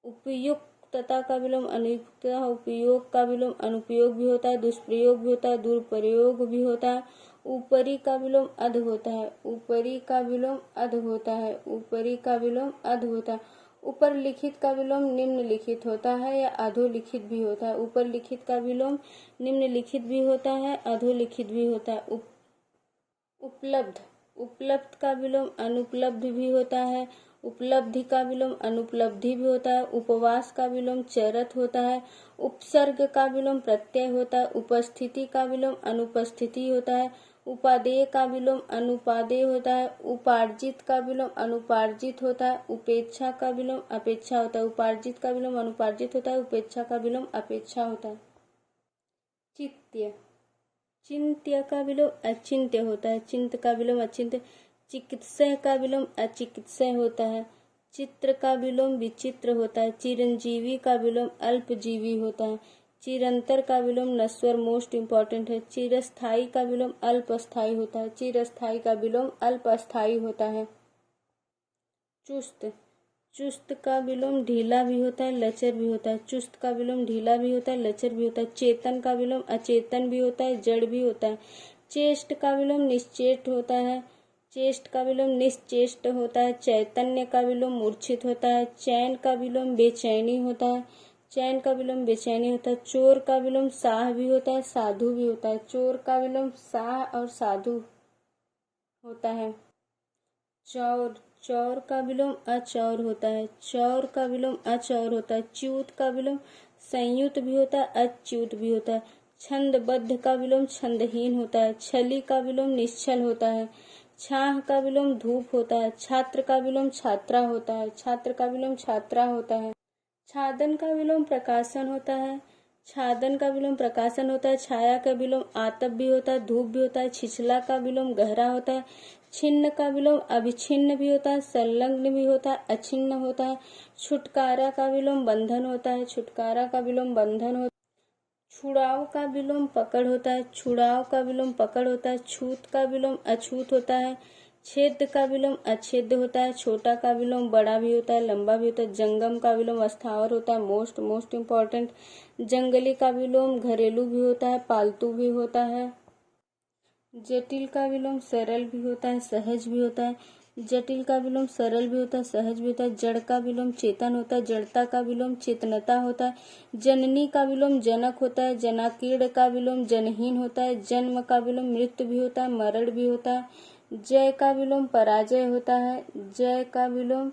उपयुक्तता का विलोम अनुयुक्तता। उपयोग का विलोम अनुपयोग भी होता है, दुष्प्रयोग भी होता है, दुरुपयोग भी होता है। ऊपरी का विलोम अध होता है। ऊपरी का विलोम अध होता है। ऊपरी का विलोम अध होता है। ऊपर लिखित का विलोम निम्नलिखित होता है या अधोलिखित भी होता है। ऊपर लिखित का विलोम निम्नलिखित भी होता है, अधोलिखित भी होता है। उपलब्ध, उपलब्ध का विलोम अनुपलब्ध भी होता है। उपलब्धि का विलोम अनुपलब्धि भी होता है। उपवास का विलोम चरत होता है। उपसर्ग का विलोम प्रत्यय होता है। उपस्थिति का विलोम अनुपस्थिति होता है। उपादेय का विलोम अनुपादेय होता है। उपार्जित का विलोम अनुपार्जित होता है। उपेक्षा का विलोम अपेक्षा होता है। उपार्जित का विलोम अनुपार्जित होता है। उपेक्षा का विलोम अपेक्षा होता है। चित्य, चिंत्य का विलोम अचिंत्य होता है। चिंत का विलोम अचिंत्य। चिकित्सय का विलोम अचिकित्सय होता है। चित्र का विलोम विचित्र होता है। चिरंजीवी का विलोम अल्पजीवी होता है। चिरंतर का विलोम नस्वर, मोस्ट इम्पॉर्टेंट है। चिरस्थाई का विलोम अल्पस्थाई होता है। चिरस्थाई का विलोम अल्पस्थाई होता है। चुस्त, चुस्त का विलोम ढीला भी होता है, लचर भी होता है। चुस्त का विलोम ढीला भी होता है, लचर भी होता है। चेतन का विलोम अचेतन भी होता है, जड़ भी होता है। चेष्ट का विलोम निश्चेष्ट होता है। चेष्ट का विलोम निश्चेष्ट होता है। चैतन्य का विलोम मूर्छित होता है। चैन का विलोम बेचैनी होता है। चैन का विलोम बेचैनी होता है। चोर का विलोम साह भी होता है, साधु भी होता है। चोर का विलोम साह और साधु होता है। चौर, चौर का विलोम अचौर होता है। चौर का विलोम अचौर होता है। च्यूत का विलोम संयुत भी होता है, अच्युत भी होता है। छंदबद्ध का विलोम छंदहीन होता है। छली का विलोम निश्चल होता है। छाह का विलोम धूप होता है। छात्र का विलोम छात्रा होता है। छात्र का विलोम छात्रा होता है। छादन का विलोम प्रकाशन होता है। छादन का विलोम प्रकाशन होता है। छाया का विलोम आतप भी होता है, धूप भी होता है। छिछला का विलोम गहरा होता है। छिन्न का विलोम अभिछिन्न भी होता है, संलग्न भी होता है, अछिन्न होता है। छुटकारा का विलोम बंधन होता है। छुटकारा का विलोम बंधन होता है। छुड़ाव का विलोम पकड़ होता है, छुड़ाव का विलोम पकड़ होता है। छूत का विलोम अछूत होता है। छेद का विलोम अच्छेद होता है। छोटा का विलोम बड़ा भी होता है, लंबा भी होता है। जंगम का विलोम अस्थावर होता है, मोस्ट इम्पॉर्टेंट। जंगली का विलोम घरेलू भी होता है, पालतू भी होता है। जटिल का विलोम सरल भी होता है, सहज भी होता है। जटिल का विलोम सरल भी होता है, सहज भी होता है। जड़ का विलोम चेतन होता है, जड़ता का विलोम चेतनता होता है। जननी का विलोम जनक होता है। जनाकीर्ण का विलोम जनहीन होता है। जन्म का विलोम मृत्यु भी होता है, मरण भी होता है। जय का विलोम पराजय होता है, जय का विलोम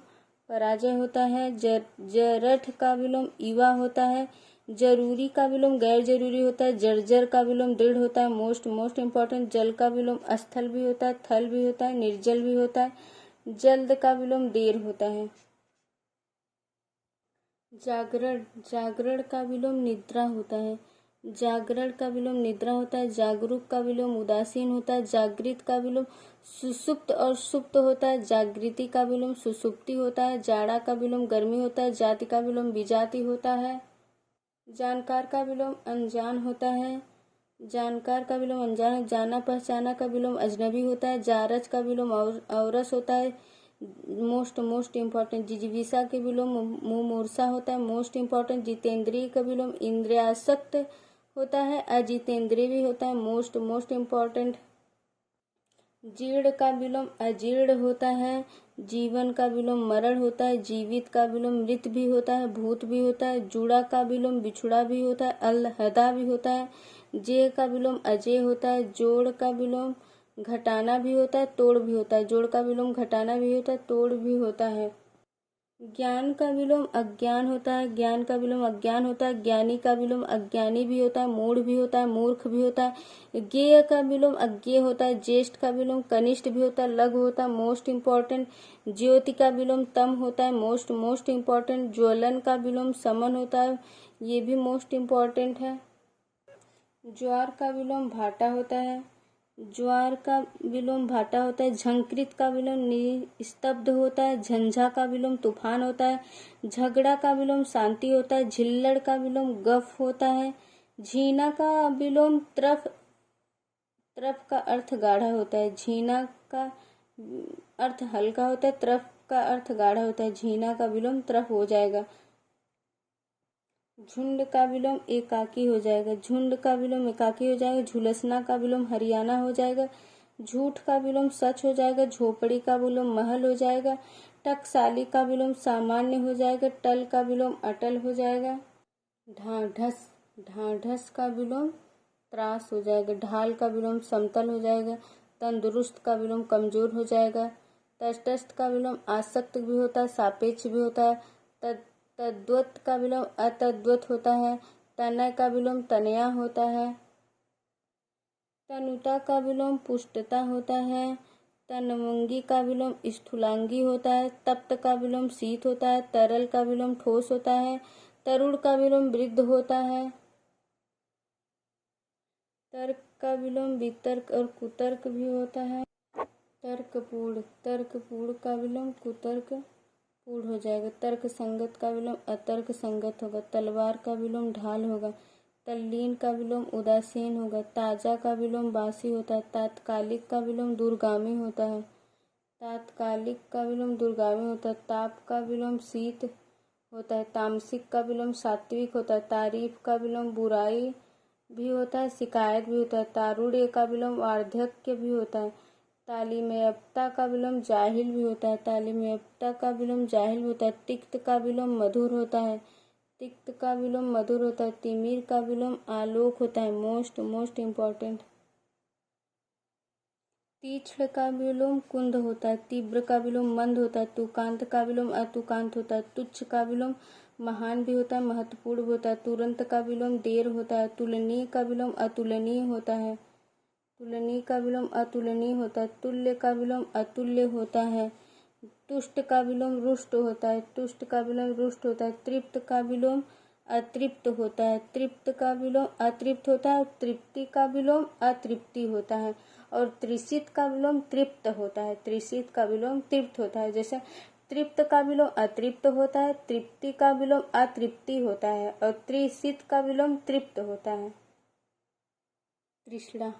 पराजय होता है। जरठ का विलोम युवा होता है। जरूरी का विलोम गैर जरूरी होता है। जर्जर का विलोम दृढ़ होता है, मोस्ट इम्पॉर्टेंट। जल का विलोम स्थल भी होता है, थल भी होता है, निर्जल भी होता है। जल्द का विलोम देर होता है। जागरण, जागरण का विलोम निद्रा होता है। जागरण का विलोम निद्रा होता है। जागरूक का विलोम उदासीन होता है। जागृत का विलोम सुसुप्त और सुप्त होता है। जागृति का विलोम सुसुप्ति होता है। जाड़ा का विलोम गर्मी होता है। जाति का विलोम विजाति होता है। जानकार का विलोम अनजान होता है। जानकार का विलोम अनजान है। जाना पहचाना का विलोम अजनबी होता है। जारज का विलोम औरस होता है, मोस्ट इम्पॉर्टेंट। जिजीविषा के विलोम मुमूर्षा होता है, मोस्ट इम्पॉर्टेंट। जितेंद्रिय का विलोम इंद्रियासक्त होता है, अजितेंद्रिय भी होता है, मोस्ट इम्पॉर्टेंट। जीर्ण का विलोम अजीर्ण होता है। जीवन का विलोम मरण होता है। जीवित का विलोम मृत भी होता है, भूत भी होता है। जुड़ा का विलोम बिछुड़ा भी होता है, अलहदा भी होता है। जे का विलोम अजय होता है। जोड़ का विलोम घटाना भी होता है, तोड़ भी होता है। जोड़ का विलोम घटाना भी होता है, तोड़ भी होता है। ज्ञान का विलोम अज्ञान होता है। ज्ञान का विलोम अज्ञान होता है। ज्ञानी का विलोम अज्ञानी भी होता है, मूढ़ भी होता है, मूर्ख भी होता है। ज्ञेय का विलोम अज्ञेय होता है। ज्येष्ठ का विलोम कनिष्ठ भी होता है, लघु होता है, मोस्ट इम्पॉर्टेंट। ज्योति का विलोम तम होता है, मोस्ट इम्पॉर्टेंट। ज्वलन का विलोम समन होता है, ये भी मोस्ट इम्पॉर्टेंट है। ज्वार का विलोम भाटा होता है। ज्वार का विलोम भाटा होता है। झंकृत का विलोम निस्तब्ध होता है। झंझा का विलोम तूफान होता है। झगड़ा का विलोम शांति होता है। झिल्लड़ का विलोम गफ होता है। झीना का विलोम तरफ, तरफ का अर्थ गाढ़ा होता है। झीना का अर्थ हल्का होता है, तरफ का अर्थ गाढ़ा होता है। झीना का विलोम तरफ हो जाएगा। झुंड का विलोम एकाकी हो जाएगा। झुंड का विलोम एकाकी हो जाएगा। झुलसना का विलोम हरियाणा हो जाएगा। झूठ का विलोम सच हो जाएगा। झोपड़ी का विलोम महल हो जाएगा। टकसाली का विलोम सामान्य हो जाएगा। टल का विलोम अटल हो जाएगा। ढांढस, ढांढस का विलोम त्रास हो जाएगा। ढाल का विलोम समतल हो जाएगा। तंदुरुस्त का विलोम कमजोर हो जाएगा। तटस्थ का विलोम आसक्त भी होता है, सापेक्ष भी होता है। तद्वत का विलोम अतद्वत होता है। तनय का विलोम तनया होता है। तनुता का विलोम पुष्टता होता है। तनमुंगी का विलोम स्थूलांगी होता है। तप्त का विलोम शीत होता है। तरल का विलोम ठोस होता है। तरुण का विलोम वृद्ध होता है। तर्क का विलोम वितर्क और कुतर्क भी होता है। तर्कपूर्ण, तर्कपूर्ण का विलोम कुतर्क पूर्ण हो जाएगा। तर्क संगत का विलोम अतर्क संगत होगा। तलवार का विलोम ढाल होगा। तल्लीन का विलोम उदासीन होगा। ताजा का विलोम बासी होता है। तात्कालिक का विलोम दूरगामी होता है। तात्कालिक का विलोम दूरगामी होता है। ताप का विलोम शीत होता है। तामसिक का विलोम सात्विक होता है। तारीफ का विलोम बुराई भी होता है, शिकायत भी होता है। तारुण्य का विलोम वार्धक्य भी होता है। तालीमयता का विलोम जाहिल भी होता है। तालीमयता का विलोम जाहिल होता है। तिक्त का विलोम मधुर होता है। तिक्त का विलोम मधुर होता है। तिमिर का विलोम आलोक होता है, मोस्ट इम्पॉर्टेंट। तीक्ष्ण का विलोम कुंद होता है। तीव्र का विलोम मंद होता है। तुकांत का विलोम अतुकांत होता है। तुच्छ का विलोम महान भी होता है, महत्वपूर्ण भी होता है। तुरंत का विलोम देर होता है। तुलनीय का विलोम अतुलनीय होता है। तुलनीय का विलोम अतुलनीय होता है। तुल्य का विलोम अतुल्य होता है। तुष्ट का विलोम रुष्ट होता है। तुष्ट का विलोम रुष्ट होता है। तृप्त का विलोम अतृप्त होता है। तृप्त का विलोम अतृप्त होता है। तृप्ति का विलोम अतृप्ति होता है। और त्रिषित का विलोम तृप्त होता है। त्रिषित का विलोम तृप्त होता है। जैसे तृप्त का विलोम अतृप्त होता है, तृप्ति का विलोम अतृप्ति होता है और तृषित का विलोम तृप्त होता है। तृष्णा,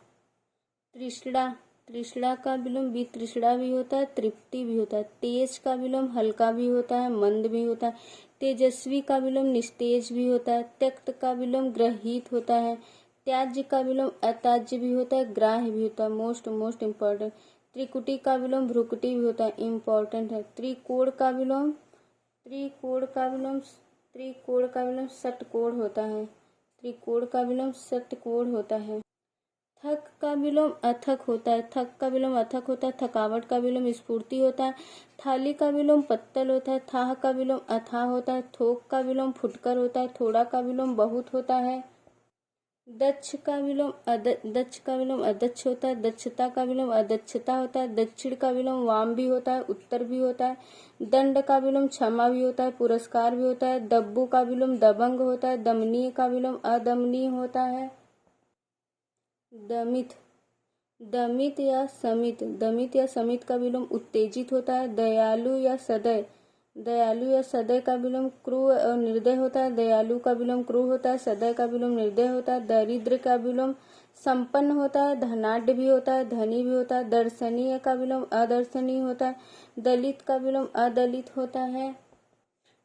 तृष्णा, तृष्णा का विलोम वितृष्णा भी होता है, तृप्ति भी होता है। तेज का विलोम हल्का भी होता है, मंद भी होता है। तेजस्वी का विलोम निस्तेज भी होता है। त्यक्त का विलोम ग्रहित होता है। त्याज्य का विलोम अत्याज्य भी होता है, ग्राह्य भी होता है। Most important. त्रिकुटी का विलोम भ्रुकुटी भी होता है, इम्पोर्टेंट है। त्रिकोण का विलोम षटकोण होता है। त्रिकोण का विलोम षटकोण होता है। थक का विलोम अथक होता है। थक का विलोम अथक होता है। थकावट का विलोम स्फूर्ति होता है। थाली का विलोम पत्तल होता है। थाह का विलोम अथाह होता है। थोक का विलोम फुटकर होता है। थोड़ा का विलोम बहुत होता है। दक्ष का विलोम अदक्ष होता है। दक्षता का विलोम अदक्षता होता है। दक्षिण का विलोम वाम भी होता है, उत्तर भी होता है। दंड का विलोम क्षमा भी होता है, पुरस्कार भी होता है। दब्बू का विलोम दबंग होता है। दमनीय का विलोम अदमनीय होता है। दमित, दमित या समित का विलोम उत्तेजित होता है। दयालु या सदय का विलोम क्रूर और निर्दय होता है। दयालु का विलोम क्रूर होता है। सदय का विलोम निर्दय होता है। दरिद्र का विलोम संपन्न होता है। धनाढ्य भी होता है, धनी भी होता है। दर्शनीय का विलोम अदर्शनीय होता है। दलित का विलोम अदलित होता है।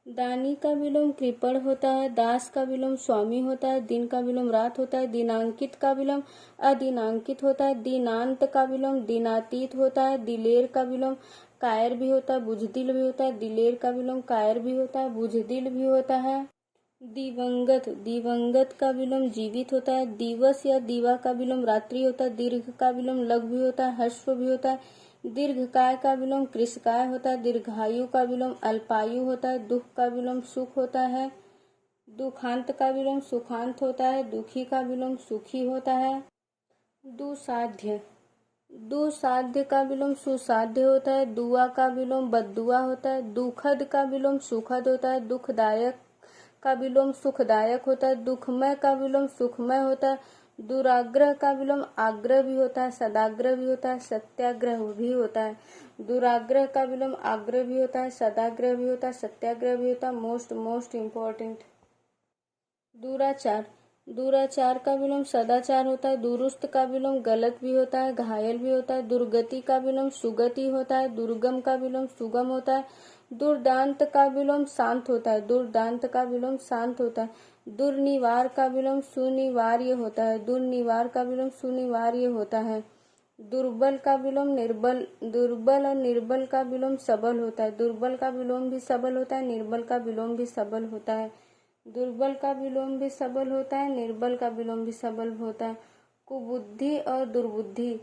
दानी का विलोम कृपण होता है। दास का विलोम स्वामी होता है। दिन का विलोम रात होता है। दिनांकित का विलोम अदिनांकित होता है। दिनांत का विलोम दिनातीत होता है। दिलेर का विलोम कायर भी होता है, बुझदिल भी होता है। दिलेर का विलोम कायर भी होता है, बुझदिल भी होता है। दिवंगत का विलोम जीवित होता है। दिवस या दीवा का विलोम रात्रि होता है। दीर्घ का विलोम लघु भी होता है, ह्रस्व भी होता है। दीर्घकाय का विलोम कृशकाय होता है। दीर्घायु का विलोम अल्पायु होता है। दुख का विलोम सुख होता है। दुखांत का विलोम सुखांत होता है। दुखी का विलोम सुखी होता है। दुसाध्य का विलोम सुसाध्य होता है। दुआ का विलोम बद्दुआ होता है। दुखद का विलोम सुखद होता है। दुखदायक का विलोम सुखदायक होता है। दुखमय का विलोम सुखमय होता है। दुराग्रह का विलोम आग्रह भी होता है, सदाग्रह भी होता है, सत्याग्रह भी होता है। दुराग्रह का विलोम आग्रह भी होता है, सदाग्रह भी होता है, सत्याग्रह भी होता है। Most important. दुराचार का विलोम सदाचार होता है। दुरुस्त का विलोम गलत भी होता है, घायल भी होता है। दुर्गति का विलोम सुगति होता है। दुर्गम का विलोम सुगम होता है। दुर्दांत का विलोम शांत होता है। दुर्दांत का विलोम शांत होता है। दुर्निवार का विलोम सुनिवार्य होता है। दुर्निवार का विलोम सुनिवार्य होता है। दुर्बल का विलोम निर्बल, दुर्बल और निर्बल का विलोम सबल होता है। दुर्बल का विलोम भी सबल होता है, निर्बल का विलोम भी सबल होता है। दुर्बल का विलोम भी सबल होता है, निर्बल का विलोम भी सबल होता है। कुबुद्धि और दुर्बुद्धि,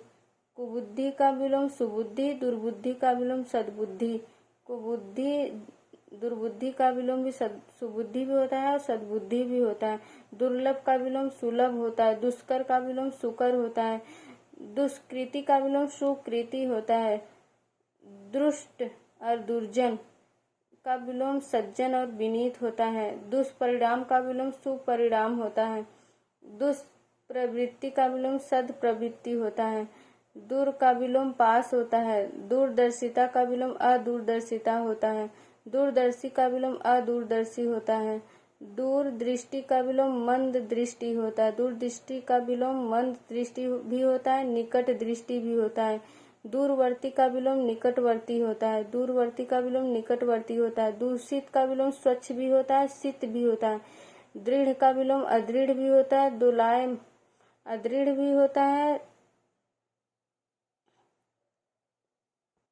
कुबुद्धि का विलोम सुबुद्धि, दुर्बुद्धि का विलोम सद्बुद्धि। कुबुद्धि दुर्बुद्धि का विलोम भी सुबुद्धि भी होता है और सद्बुद्धि भी होता है। दुर्लभ का विलोम सुलभ होता है। दुष्कर का विलोम सुकर होता है। दुष्कृति का विलोम सुकृति होता है। दुष्ट और दुर्जन का विलोम सज्जन और विनीत होता है। दुष्परिणाम का विलोम सुपरिणाम होता है। दुष्प्रवृत्ति का विलोम सद्प्रवृत्ति होता है। दूर का विलोम पास होता है। दूरदर्शिता का विलोम अदूरदर्शिता होता है। दूरदर्शी का विलोम अदूरदर्शी होता है। दूरदृष्टि का विलोम मंद दृष्टि होता है। दूरदृष्टि का विलोम मंद दृष्टि भी होता है, निकट दृष्टि भी होता है। दूरवर्ती का विलोम निकटवर्ती होता है। दूरवर्ती का विलोम निकटवर्ती होता है। दूषित का विलोम स्वच्छ भी होता है, शीत भी होता है। दृढ़ का विलोम अदृढ़ भी होता है, दोलायम अदृढ़ भी होता है।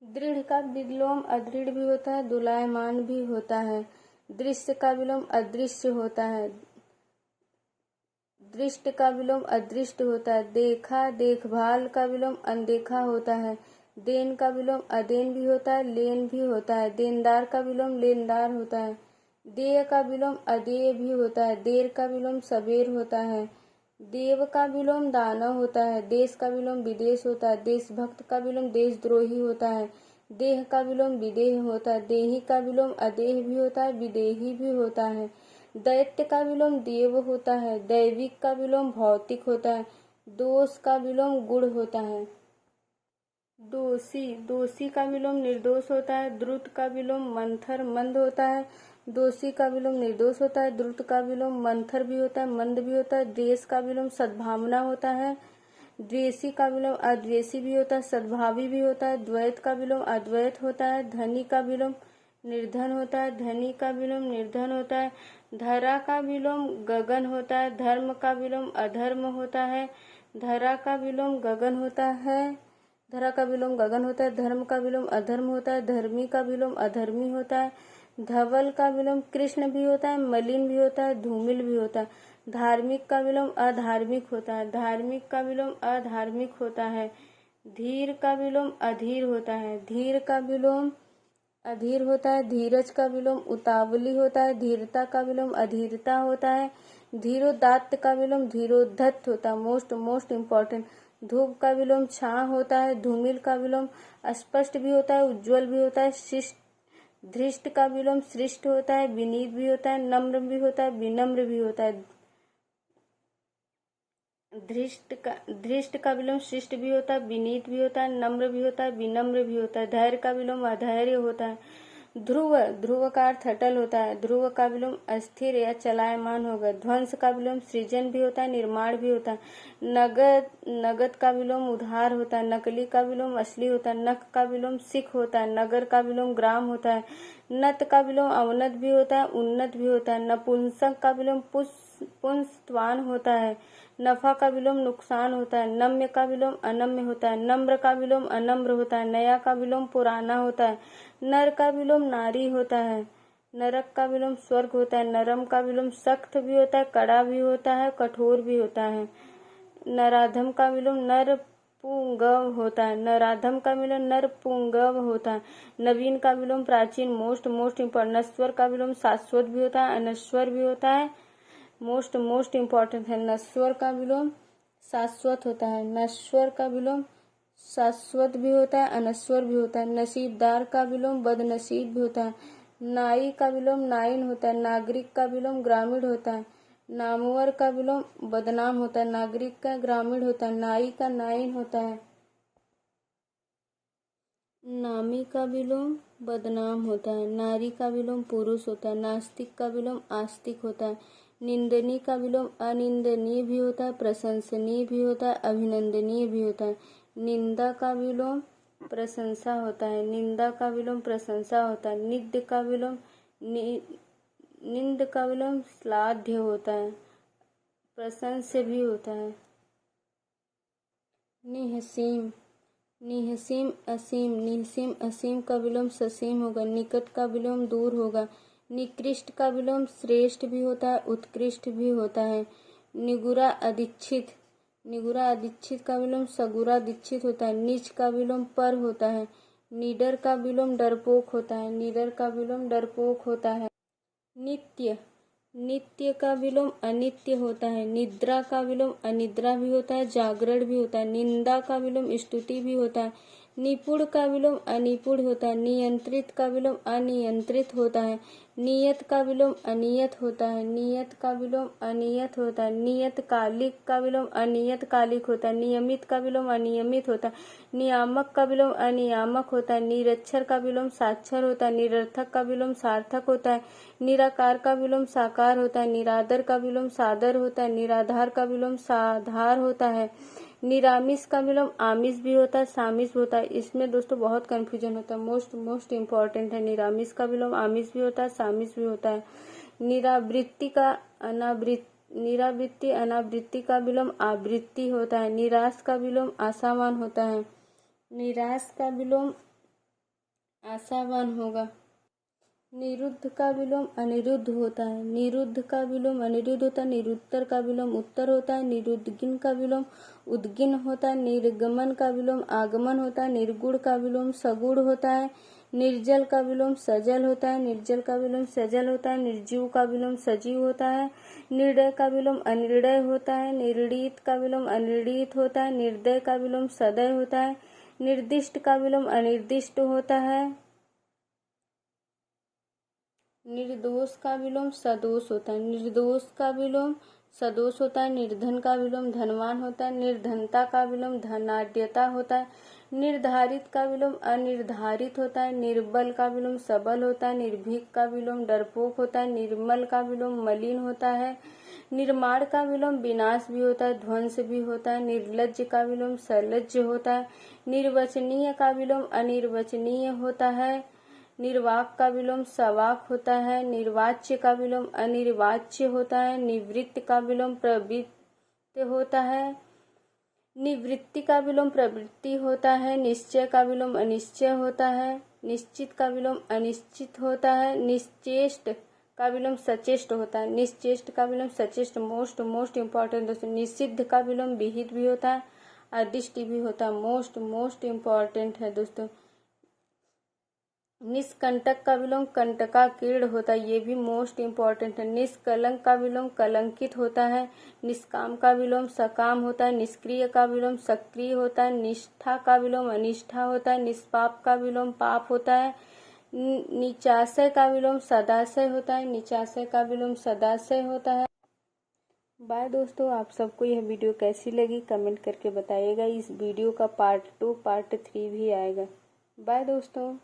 दृढ़ का विलोम अदृढ़ भी होता है, दोलायमान भी होता है। दृश्य का विलोम अदृश्य होता है। दृष्ट का विलोम अदृष्ट होता है। देखा देखभाल का विलोम अनदेखा होता है। देन का विलोम अदेन भी होता है, लेन भी होता है। देनदार का विलोम लेनदार होता है। देय का विलोम अदेय भी होता है। देर का विलोम सबेर होता है। देव का विलोम दानव होता है। देश का विलोम विदेश होता है। देशभक्त का विलोम देशद्रोही होता है। देह का विलोम विदेह होता है। देही का विलोम अदेह भी होता है, विदेही भी होता है। दैत्य का विलोम देव होता है। दैविक का विलोम भौतिक होता है। दोष का विलोम गुण होता है। दोषी, दोषी का विलोम निर्दोष होता है। द्रुत का विलोम मंथर मंद होता है। दोषी का विलोम निर्दोष होता है। द्रुत का विलोम मंथर भी होता है, मंद भी होता है। द्वेष का विलोम सद्भावना होता है। द्वेषी का विलोम अद्वेषी भी होता है, सद्भावी भी होता है। द्वैत का विलोम अद्वैत होता है। धनी का विलोम निर्धन होता है। धनी का विलोम निर्धन होता है। धरा का विलोम गगन होता है। धर्म का विलोम अधर्म होता है। धरा का विलोम गगन होता है। धरा का विलोम गगन होता है। धर्म का विलोम अधर्म होता है। धर्मी का विलोम अधर्मी होता है। धवल का विलोम कृष्ण भी होता है, मलिन भी होता है, धूमिल भी होता है। धार्मिक का विलोम अधार्मिक होता है। धार्मिक का विलोम अधार्मिक होता है। धीर का विलोम अधीर होता है। धीर का विलोम अधीर होता है। धीरज का विलोम उतावली होता है। धीरता का विलोम अधीरता होता है। धीरोदात्त का विलोम धीरोद्धत होता है। Most important. धूप का विलोम छां होता है। धूमिल का विलोम अस्पष्ट भी होता है, उज्ज्वल भी होता है। शिष्ट धृष्ट का विलोम श्रेष्ठ होता है, विनीत भी होता है, नम्र भी होता है, विनम्र भी होता है। धृष्ट का विलोम शिष्ट भी होता है, विनीत भी होता है, नम्र भी होता है, विनम्र भी होता है। धैर्य का विलोम अधैर्य होता है। ध्रुव का अर्थ अटल होता है। ध्रुव का विलोम अस्थिर या चलायमान होगा। ध्वंस का विलोम सृजन भी होता है, निर्माण भी होता है। नगद का विलोम उधार होता है। नकली का विलोम असली होता है। नख का विलोम सिख होता है। नगर का विलोम ग्राम होता है। नत का विलोम अवनत भी होता है, उन्नत भी होता है। नपुंसक का विलोम पुंसत्वान होता है। नफा का विलोम नुकसान होता है। नम्य का विलोम अनम्य होता है। नम्र का विलोम अनम्र होता है। नया का विलोम पुराना होता है। नर का विलोम नारी होता है। नरक का विलोम स्वर्ग होता है। नरम का विलोम सख्त भी होता है, कड़ा भी होता है, कठोर भी होता है। नराधम का विलोम नर पुंगव होता है। नराधम का विलोम नर पुंगव होता है। नवीन का विलोम प्राचीन, मोस्ट इम्पोर्टेंट। नश्वर का विलोम शाश्वत भी होता है, अनश्वर भी होता है। मोस्ट इम्पोर्टेंट है। नश्वर का विलोम शाश्वत होता है। नश्वर का विलोम शाश्वत भी होता है, अनश्वर भी होता है। नसीबदार का विलोम बदनसीब भी होता है। नाई का विलोम नाइन होता है। नागरिक का विलोम ग्रामीण होता है। नामवर का विलोम बदनाम होता है। नागरिक का ग्रामीण होता है। नाई का नाइन होता है। नामी का विलोम बदनाम होता है। नारी का विलोम पुरुष होता है। नास्तिक का विलोम आस्तिक होता है। निंदनीय का विलोम अनिंदनीय भी होता है, प्रशंसनीय भी होता है, अभिनंदनीय भी होता है। निंदा का विलोम प्रशंसा होता है। निंदा का विलोम प्रशंसा होता है। निंद का विलोम निंद का विलोम श्लाघ्य होता है, प्रशंस्य भी होता है। निहसीम निहसीम असीम निहसीम असीम का विलोम ससीम होगा। निकट का विलोम दूर होगा। निकृष्ट का विलोम श्रेष्ठ भी होता है, उत्कृष्ट भी होता है। निगुरा अधिक्षित का विलोम सगुरा दीक्षित होता है। नीच का विलोम पर होता है। निडर का विलोम डरपोक होता है। निडर का विलोम डरपोक होता है। नित्य का विलोम अनित्य होता है। निद्रा का विलोम अनिद्रा भी होता है, जागरण भी होता है। निंदा का विलोम स्तुति भी होता है। निपुण का विलोम अनिपुण होता है। नियंत्रित का विलोम अनियंत्रित होता है। नियत का विलोम अनियत होता है। नियत का विलोम अनियत होता है। नियतकालिक का विलोम अनियत कालिक होता है। नियमित का विलोम अनियमित होता है। नियामक का विलोम अनियामक होता है। निरक्षर का विलोम साक्षर होता है। निरर्थक का विलोम सार्थक होता है। निराकार का विलोम साकार होता है। निरादर का विलोम सादर होता है। निराधार का विलोम साधार होता है। निरामिष का विलोम आमिष भी होता है, सामिष होता है। इसमें दोस्तों बहुत कंफ्यूजन होता है। मोस्ट इम्पोर्टेंट है। निरामिष का विलोम आमिष भी होता है, सामिष भी होता है। निरावृत्ति अनावृत्ति का विलोम आवृत्ति होता है। निराश का विलोम आशावान होता है। निराश का विलोम आशावान होगा। निरुद्ध का विलोम अनिरुद्ध होता है। निरुद्ध का विलोम अनिरुद्ध होता है। निरुत्तर का विलोम उत्तर होता है। निरुद्गिन का विलोम उद्गिन होता है। निर्गमन का विलोम आगमन होता है। निर्गुण का विलोम सगुण होता है। निर्जल का विलोम सजल होता है। निर्जल का विलोम सजल होता है। निर्जीव का विलोम सजीव होता है। निर्णय का विलोम अनिर्णय होता है। निर्णीत का विलोम अनिर्णीत होता है। निर्दय का विलोम सदय होता है। निर्दिष्ट का विलोम अनिर्दिष्ट होता है। निर्दोष का विलोम सदोष होता है। निर्दोष का विलोम सदोष होता है। निर्धन का विलोम धनवान होता है। निर्धनता का विलोम धनाढ्यता होता है। निर्धारित का विलोम अनिर्धारित होता है। निर्बल का विलोम सबल होता है। निर्भीक का विलोम डरपोक होता है। निर्मल का विलोम मलिन होता है। निर्माण का विलोम विनाश भी होता है, ध्वंस भी होता है। निर्लज्ज का विलोम सर्लज्ज होता है। निर्वचनीय का विलोम अनिर्वचनीय होता है। निर्वाक का विलोम सवाक होता है। निर्वाच्य का विलोम अनिर्वाच्य होता है। निवृत्त का विलोम प्रवृत्त होता है। निवृत्ति का विलोम प्रवृत्ति होता है। निश्चय का विलोम अनिश्चय होता है। निश्चित का विलोम अनिश्चित होता है। निश्चेष्ट का विलोम सचेष्ट होता है। निश्चेष्ट का विलोम सचेष्ट मोस्ट इम्पोर्टेंट दोस्तों। निषिद्ध का विलोम विहित भी होता है, अदिष्ट भी होता है। मोस्ट इम्पोर्टेंट है दोस्तों। निष्कंटक का विलोम कंटकाकीर्ण होता है, ये भी मोस्ट इम्पोर्टेंट है। निष्कलंक का विलोम कलंकित होता है। निष्काम का विलोम सकाम होता है। निष्क्रिय का विलोम सक्रिय होता है। निष्ठा का विलोम अनिष्ठा होता है। निष्पाप का विलोम पाप होता है। निचाशय का विलोम सदाशय होता है। निचाशय का विलोम सदाशय होता है। बाय दोस्तों, आप सबको यह वीडियो कैसी लगी कमेंट करके बताइएगा। इस वीडियो का पार्ट 2 पार्ट 3 भी आएगा। बाय दोस्तों।